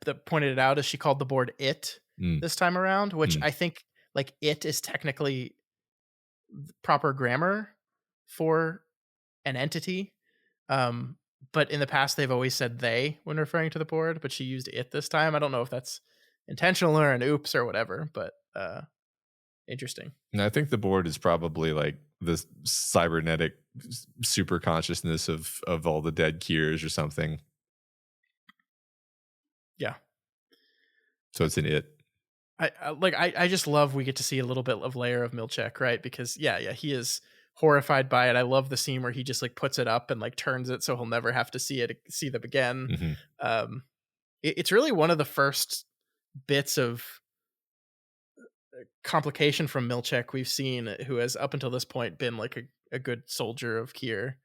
that pointed it out is she called the board it Mm, this time around, which mm. I think like it is technically proper grammar for an entity. Um, but in the past they've always said they when referring to the board, but she used it this time. I don't know if that's intentional or an oops or whatever, but interesting. And I think the board is probably like the cybernetic super consciousness of all the dead Kiers or something. Yeah. So it's an it. I just love we get to see a little bit of layer of Milchek, right? Because yeah, he is horrified by it. I love the scene where he just like puts it up and like turns it so he'll never have to see them again. Mhm. It's really one of the first bits of complication from Milchek we've seen, who has up until this point been like a good soldier of Kier.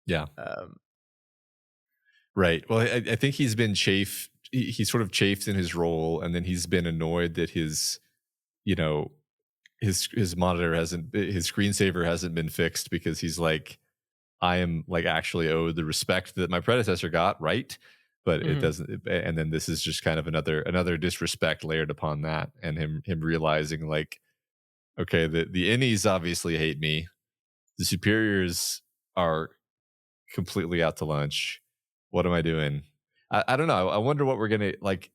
Yeah. Um, Right. Well, I think he's been chafed. He sort of chafed in his role, and then he's been annoyed that his, you know, his monitor hasn't, his screensaver hasn't been fixed because he's like, I am like actually owed the respect that my predecessor got, right? But it Mhm. doesn't. And then this is just kind of another disrespect layered upon that, and him realizing like, okay, the innies obviously hate me. The superiors are completely out to lunch. What am I doing? I don't know. I wonder what we're gonna like.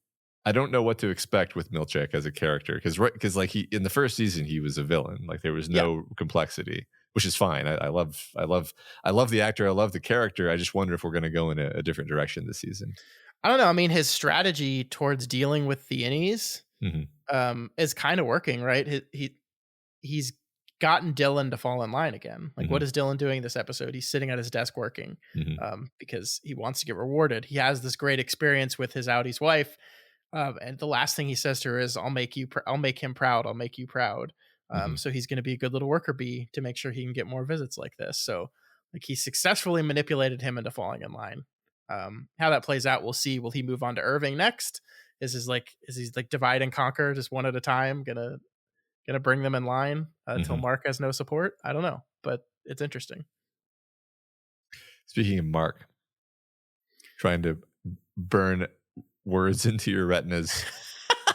I don't know what to expect with Milchek as a character because like he in the first season he was a villain. Like there was Yeah. no complexity, which is fine. I love the actor. I love the character. I just wonder if we're gonna go in a different direction this season. I don't know. I mean, his strategy towards dealing with the innies Hmm. is kind of working, right? He's gotten Dylan to fall in line again. Like, what Hmm. is Dylan doing this episode? He's sitting at his desk working, Hmm. because he wants to get rewarded. He has this great experience with his Audi's wife, and the last thing he says to her is, I'll make him proud. I'll make you proud." Hmm. So he's going to be a good little worker bee to make sure he can get more visits like this. So, like, he successfully manipulated him into falling in line. How that plays out, we'll see. Will he move on to Irving next? Is he like divide and conquer, just one at a time? Gonna bring them in line until Hmm. Mark has no support? I don't know, but it's interesting. Speaking of Mark, trying to burn words into your retinas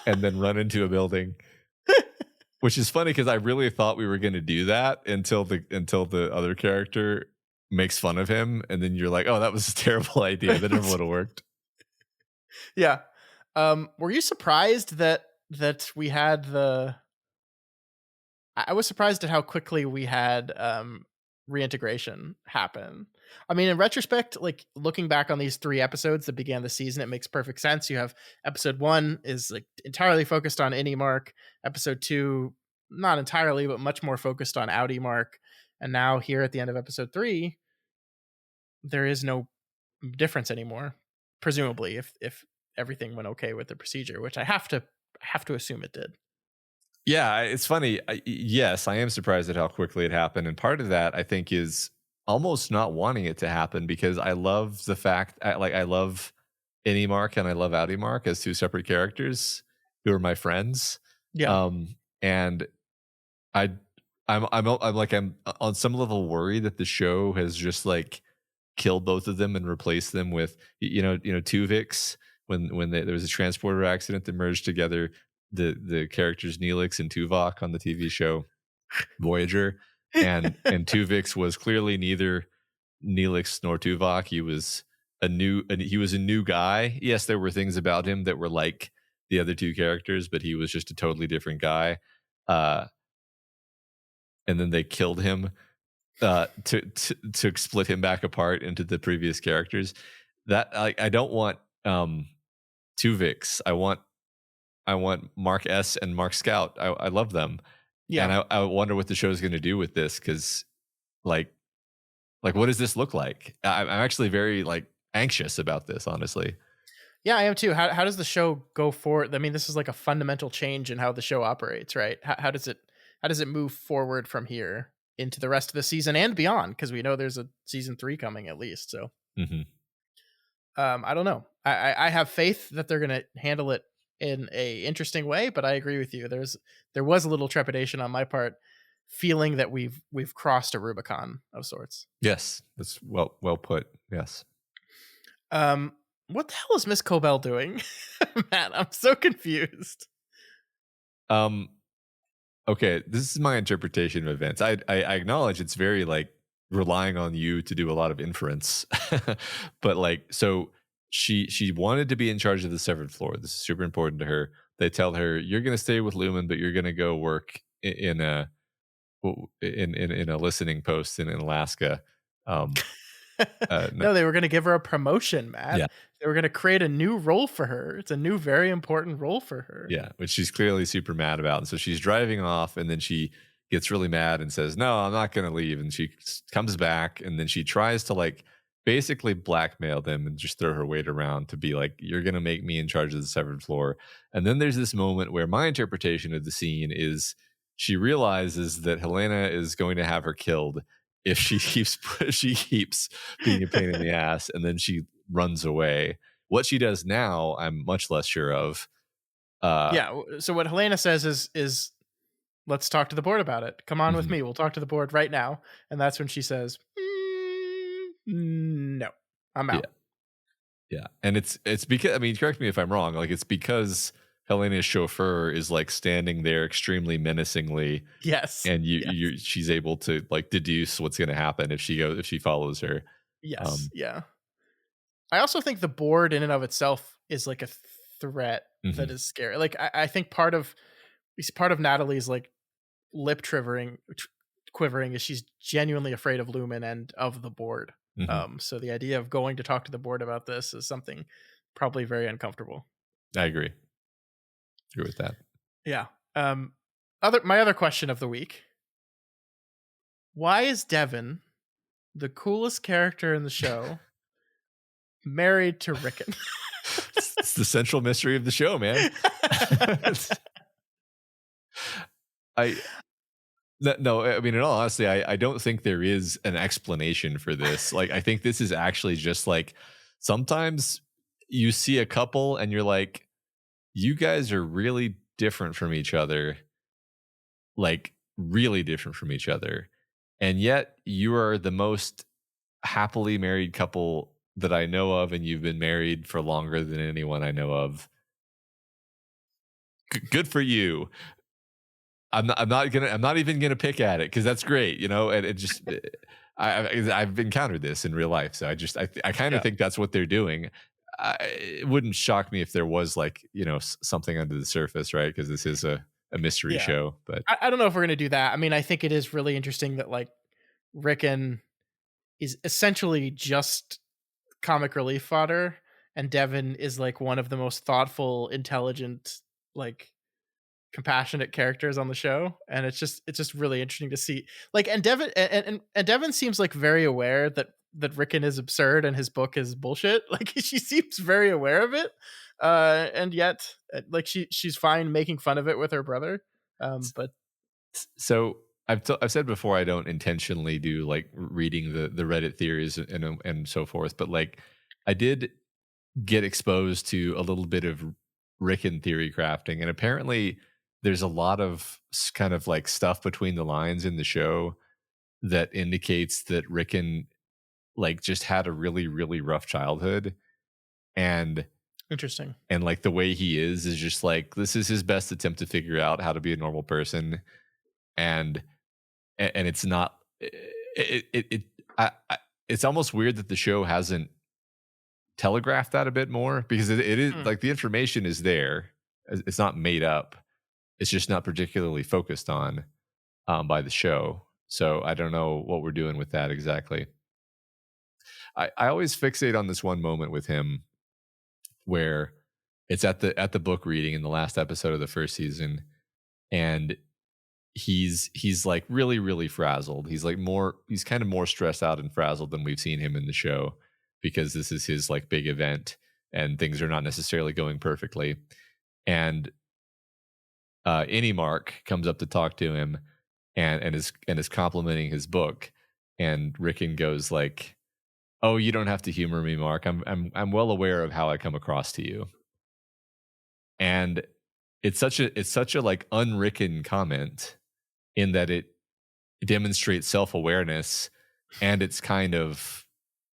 and then run into a building. Which is funny because I really thought we were going to do that until the other character makes fun of him, and then you're like, "Oh, that was a terrible idea. That never would have worked." Yeah. Were you surprised that we had the? I was surprised at how quickly we had reintegration happen. I mean, in retrospect, like looking back on these 3 episodes that began the season, it makes perfect sense. You have episode 1 is like entirely focused on Innie Mark. Episode 2, not entirely, but much more focused on Audi Mark. And now here at the end of episode 3, there is no difference anymore. Presumably, if everything went okay with the procedure, which I have to assume it did. Yeah, it's funny. Yes, I am surprised at how quickly it happened, and part of that I think is almost not wanting it to happen because I love the fact, I love Innie Mark and I love Audi Mark as 2 separate characters who are my friends, Yeah. um, and I I'm on some level worried that the show has just like killed both of them and replaced them with Tuvix there was a transporter accident that merged together the characters Neelix and Tuvok on the TV show Voyager, and Tuvix was clearly neither Neelix nor Tuvok. He was a new guy. Yes, there were things about him that were like the other 2 characters, but he was just a totally different guy. Uh, and then they killed him to split him back apart into the previous characters. That I don't want Tuvix. I want Mark S and Mark Scout. I love them, and Yeah. I wonder what the show is going to do with this because like what does this look like? I'm actually very like anxious about this, honestly. Yeah, I am too. How does the show go forward? I mean, this is like a fundamental change in how the show operates, right? How does it move forward from here into the rest of the season and beyond? Because we know there's a season 3 coming at least. So Hmm. I don't know. I have faith that they're gonna handle it in a interesting way, but I agree with you. There was a little trepidation on my part, feeling that we've crossed a Rubicon of sorts. Yes, that's well put. Yes. What the hell is Miss Cobell doing? Matt, I'm so confused. Um. Okay, this is my interpretation of events. I acknowledge it's very like relying on you to do a lot of inference, but like so she wanted to be in charge of the severed floor. This is super important to her. They tell her you're going to stay with Lumen, but you're going to go work in a listening post in Alaska. Um, no, No, they were going to give her a promotion, yeah, Matt. They were going to create a new role for her. It's a new, very important role for her. yeah, which she's clearly super mad about. And so she's driving off, and then she gets really mad and says, "No, I'm not going to leave." And she comes back, and then she tries to like basically blackmail them and just throw her weight around to be like, "You're going to make me in charge of the severed floor." And then there's this moment where my interpretation of the scene is she realizes that Helena is going to have her killed if she keeps if she keeps being a pain in the ass, and then she runs away. What she does now, I'm much less sure of. Yeah. So what Helena says is let's talk to the board about it. Come on with Mhm. me. We'll talk to the board right now. And that's when she says, no, I'm Yeah. out. Yeah. And it's because, I mean, correct me if I'm wrong, like it's because Helena's chauffeur is like standing there extremely menacingly, Yes. and Yes. she's able to like deduce what's going to happen if she follows her. Yes. Um, Yeah. I also think the board in and of itself is like a threat that mhm, is scary. Like I think part of Natalie's like lip quivering is she's genuinely afraid of Lumen and of the board. mhm. So the idea of going to talk to the board about this is something probably very uncomfortable. I agree. Agree with that. Yeah. My other question of the week: why is Devin, the coolest character in the show, married to Rickon? It's the central mystery of the show, man. I no, I mean, in all honesty, I don't think there is an explanation for this. Like, I think this is actually just like sometimes you see a couple and you're like, you guys are really different from each other, like really different from each other. And yet you are the most happily married couple that I know of, and you've been married for longer than anyone I know of. Good for you. I'm not even gonna pick at it because that's great, you know. And it just, I've encountered this in real life, so I kind of Yeah. think that's what they're doing. It wouldn't shock me if there was like, you know, something under the surface, right? Because this is a mystery Yeah. show. But I don't know if we're gonna do that. I mean, I think it is really interesting that like Rickon is essentially just comic relief fodder, and Devin is like one of the most thoughtful, intelligent, like compassionate characters on the show. And it's just really interesting to see. Like, and Devin and Devin seems like very aware that Rickon is absurd and his book is bullshit. Like she seems very aware of it. And yet like she's fine making fun of it with her brother. But so I've said before, I don't intentionally do like reading the Reddit theories and so forth, but like I did get exposed to a little bit of Rickon theory crafting, and apparently there's a lot of kind of like stuff between the lines in the show that indicates that Rickon like just had a really really rough childhood, and interesting. like the way he is just like this is his best attempt to figure out how to be a normal person, and it's not it it's almost weird that the show hasn't telegraphed that a bit more, because it is Hmm. like the information is there. It's not made up. It's just not particularly focused on by the show. So I don't know what we're doing with that exactly. I always fixate on this one moment with him where it's at the book reading in the last episode of the first season, and he's like really really frazzled. He's kind of more stressed out and frazzled than we've seen him in the show, because this is his like big event and things are not necessarily going perfectly. And Any Mark comes up to talk to him, and is complimenting his book, and Rickon goes like, "Oh, you don't have to humor me, Mark. I'm well aware of how I come across to you." And it's such a like unricken comment, in that it demonstrates self-awareness, and it's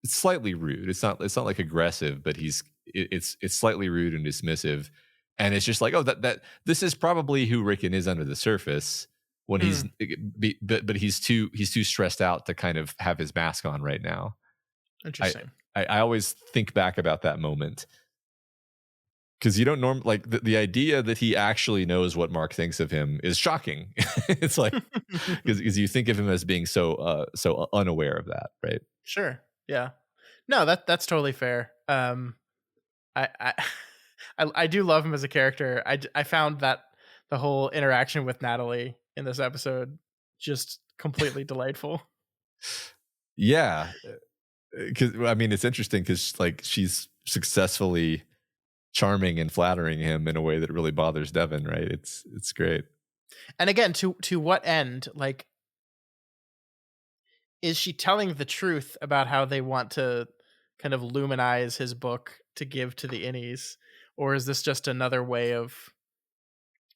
slightly rude. It's not like aggressive, but it's slightly rude and dismissive. And it's just like, oh, that this is probably who Rickon is under the surface, when Hmm. but he's too stressed out to kind of have his mask on right now. I Interesting. I always think back about that moment, because you don't like the idea that he actually knows what Mark thinks of him is shocking. It's like, because you think of him as being so unaware of that, right? Sure. Yeah. No, that's totally fair. I I do love him as a character. I found that the whole interaction with Natalie in this episode just completely delightful. Yeah, because I mean, it's interesting because like she's successfully charming and flattering him in a way that really bothers Devin, right? It's great. And again, to what end? Like, is she telling the truth about how they want to kind of luminize his book to give to the innies, or is this just another way of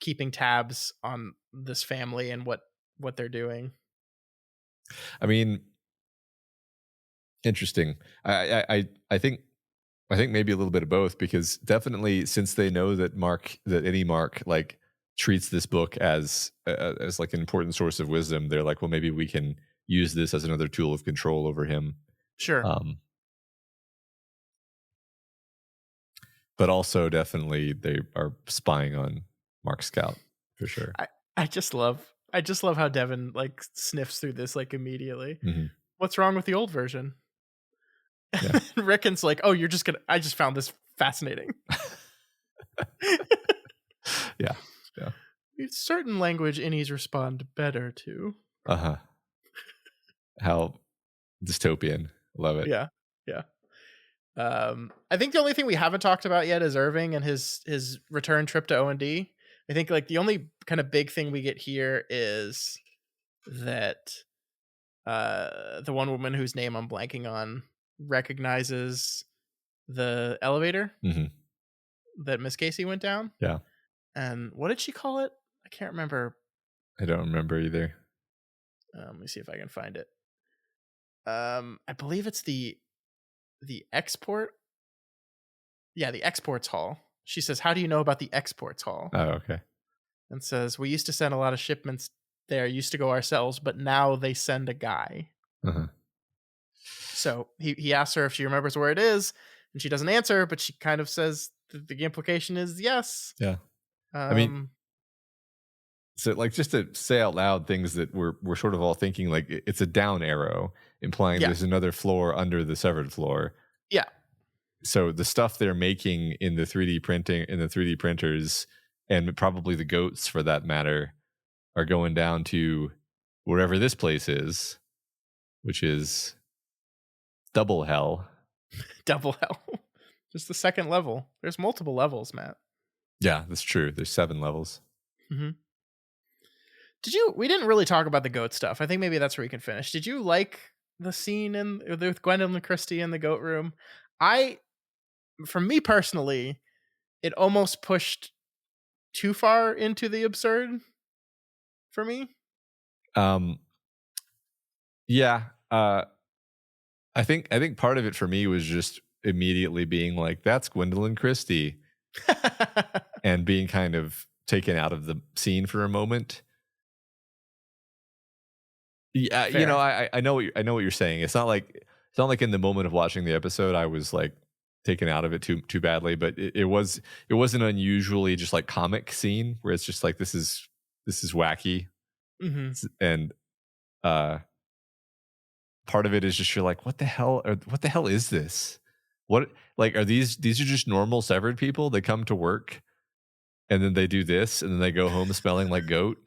keeping tabs on this family and what they're doing. I mean, interesting. I think maybe a little bit of both, because definitely since they know that Mark like treats this book as like an important source of wisdom, they're like, well, maybe we can use this as another tool of control over him. Sure. But also definitely they are spying on Mark Scout for sure. I just love how Devin like sniffs through this like immediately. Mm-hmm. What's wrong with the old version? Yeah. Rickon's like, oh, I just found this fascinating. Yeah. Certain language innies respond better to. How dystopian. Love it. Yeah. I think the only thing we haven't talked about yet is Irving and his return trip to O&D. I think like the only kind of big thing we get here is that the one woman whose name I'm blanking on recognizes the elevator that Miss Casey went down. Yeah. And what did she call it? I can't remember. I don't remember either. Let me see if I can find it. I believe it's the export. Yeah, the exports hall. She says, "How do you know about the exports hall?" Oh, okay. And says, "We used to send a lot of shipments there. Used to go ourselves, but now they send a guy." So he asks her if she remembers where it is, and she doesn't answer, but she kind of says the implication is yes. Yeah. I mean, so like just to say out loud things that we're sort of all thinking, like it's a down arrow implying there's another floor under the severed floor. Yeah. So the stuff they're making in the 3D printers, and probably the goats for that matter, are going down to wherever this place is, which is double hell. Double hell. Just the second level. There's multiple levels, Matt. Yeah, that's true. There's 7 levels. Mm-hmm. We didn't really talk about the goat stuff. I think maybe that's where we can finish. Did you like the scene with Gwendolyn Christie in the goat room? For me personally, it almost pushed too far into the absurd for me. Yeah. I think part of it for me was just immediately being like, that's Gwendolyn Christie. And being kind of taken out of the scene for a moment. Yeah, Fair. you know, I know what you're saying. It's not like in the moment of watching the episode I was like taken out of it too badly, but it was an unusually just like comic scene where it's just like this is wacky. And part of it is just you're like, what the hell is this? What, like, are these are just normal severed people? They come to work and then they do this and then they go home smelling like goat.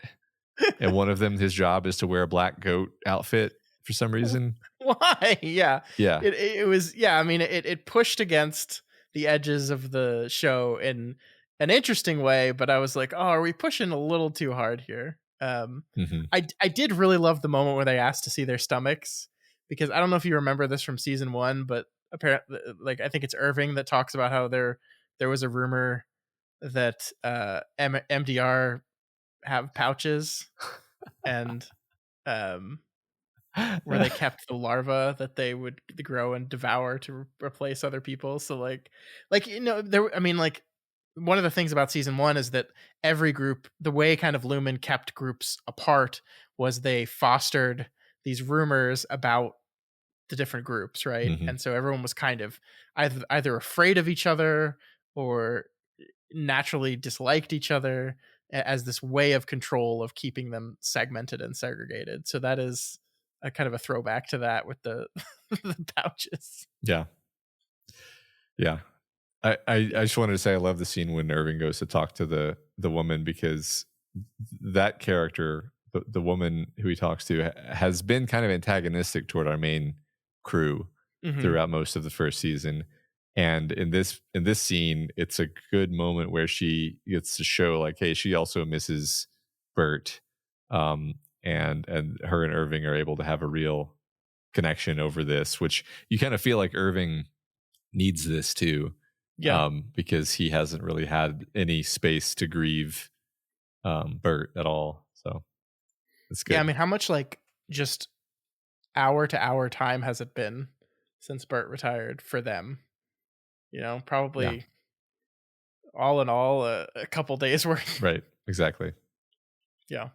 And one of them, his job is to wear a black goat outfit for some reason. Why? Yeah. It was, yeah. I mean, it pushed against the edges of the show in an interesting way, but I was like, oh, are we pushing a little too hard here? I did really love the moment where they asked to see their stomachs, because I don't know if you remember this from season 1, but apparently, like, I think it's Irving that talks about how there was a rumor that MDR have pouches and where they kept the larva that they would grow and devour to replace other people. So like you know, one of the things about season 1 is that every group, the way kind of Lumen kept groups apart was they fostered these rumors about the different groups, right? And so everyone was kind of either afraid of each other or naturally disliked each other as this way of control of keeping them segmented and segregated. So that is a kind of a throwback to that with the, the pouches. Yeah. I just wanted to say I love the scene when Irving goes to talk to the woman, because that character, the woman who he talks to, has been kind of antagonistic toward our main crew throughout most of the first season. And in this scene, it's a good moment where she gets to show like, hey, she also misses Bert, and her and Irving are able to have a real connection over this, which you kind of feel like Irving needs this too, because he hasn't really had any space to grieve Bert at all. So it's good. Yeah, I mean, how much like just hour to hour time has it been since Bert retired for them? You know, probably all in all a couple days worth. Right. Exactly. Yeah.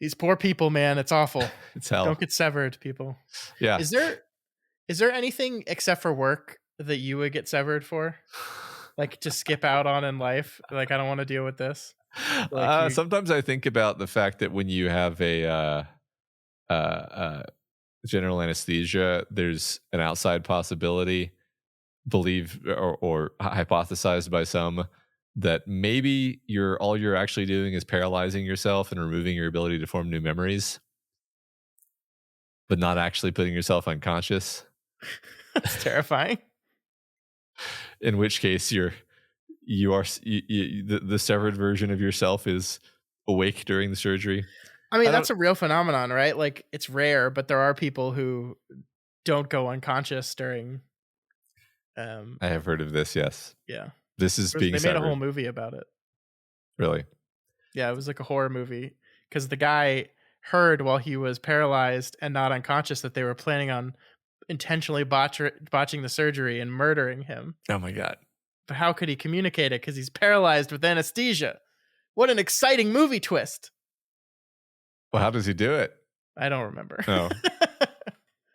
These poor people, man, it's awful. It's hell. Don't get severed, people. Yeah. Is there anything except for work that you would get severed for? Like to skip out on in life? Like, I don't want to deal with this. Like Sometimes I think about the fact that when you have a general anesthesia, there's an outside possibility, believed or hypothesized by some, that maybe all you're actually doing is paralyzing yourself and removing your ability to form new memories, but not actually putting yourself unconscious. That's terrifying. In which case, the severed version of yourself is awake during the surgery. I mean, that's a real phenomenon, right? Like, it's rare, but there are people who don't go unconscious during. I have heard of this. Yes. Yeah. This is being. They severed. made a whole movie about it. Really? Yeah, it was like a horror movie because the guy heard while he was paralyzed and not unconscious that they were planning on intentionally botching the surgery and murdering him. Oh my God. But how could he communicate it? Because he's paralyzed with anesthesia. What an exciting movie twist. Well, how does he do it? I don't remember. Oh.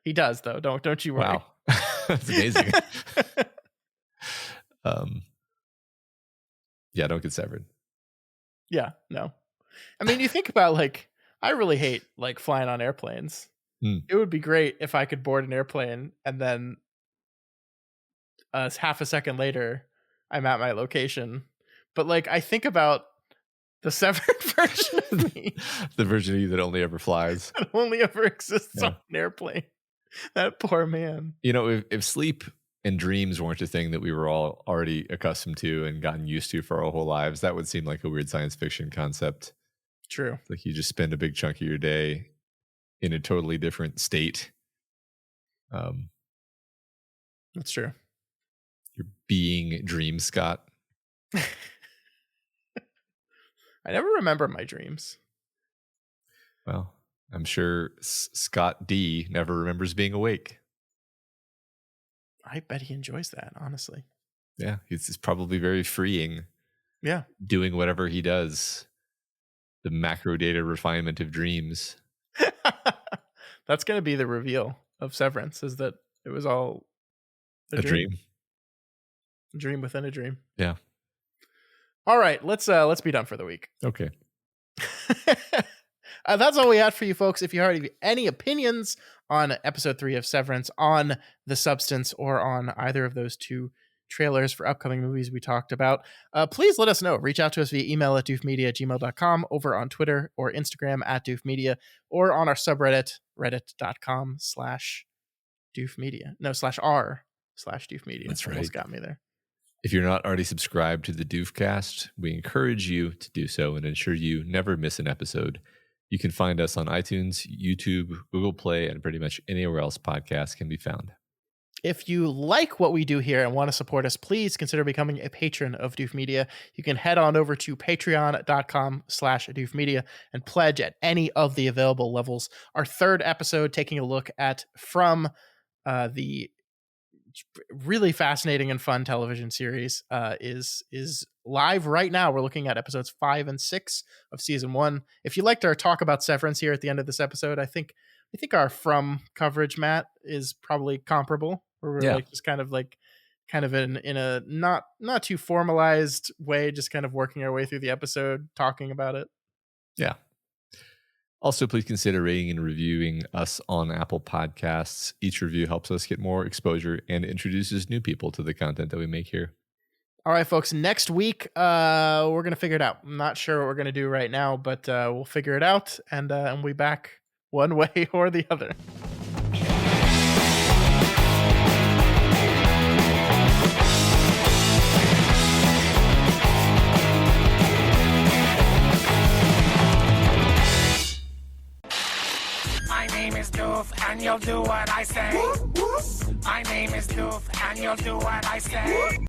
He does, though. Don't you worry. Wow. That's amazing. Yeah, don't get severed. Yeah, no. I mean, you think about, like, I really hate, like, flying on airplanes. It would be great if I could board an airplane and then half a second later, I'm at my location. But, like, I think about the severed version of me. The version of you that only ever flies. That only ever exists on an airplane. That poor man. You know, if sleep and dreams weren't a thing that we were all already accustomed to and gotten used to for our whole lives, that would seem like a weird science fiction concept. True. Like you just spend a big chunk of your day in a totally different state. That's true. You're being Dream Scott. I never remember my dreams. Well, I'm sure Scott D never remembers being awake. I bet he enjoys that, honestly. Yeah, it's probably very freeing. Yeah. Doing whatever he does. The macro data refinement of dreams. That's going to be the reveal of Severance, is that it was all a dream. A dream within a dream. Yeah. All right, let's be done for the week. Okay. That's all we had for you folks. If you have any opinions on episode 3 of Severance, on The Substance, or on either of those two trailers for upcoming movies we talked about, please let us know. Reach out to us via email at doofmedia@gmail.com, over on Twitter or Instagram @doofmedia, or on our subreddit, reddit.com/doofmedia. No, /r/doofmedia. That's right. Almost got me there. If you're not already subscribed to the Doofcast, we encourage you to do so and ensure you never miss an episode. You can find us on iTunes, YouTube, Google Play, and pretty much anywhere else podcasts can be found. If you like what we do here and want to support us, please consider becoming a patron of Doof Media. You can head on over to patreon.com/Doof Media and pledge at any of the available levels. Our third episode, taking a look at From, the really fascinating and fun television series, is live right now. We're looking at episodes 5 and 6 of season 1. If you liked our talk about Severance here at the end of this episode, I think our From coverage, Matt, is probably comparable. We're like just kind of in a not too formalized way, just kind of working our way through the episode, talking about it. Yeah. Also, please consider rating and reviewing us on Apple Podcasts. Each review helps us get more exposure and introduces new people to the content that we make here. All right, folks. Next week, we're going to figure it out. I'm not sure what we're going to do right now, but we'll figure it out, and we'll be back one way or the other. My name is Doof, and you'll do what I say. My name is Doof, and you'll do what I say.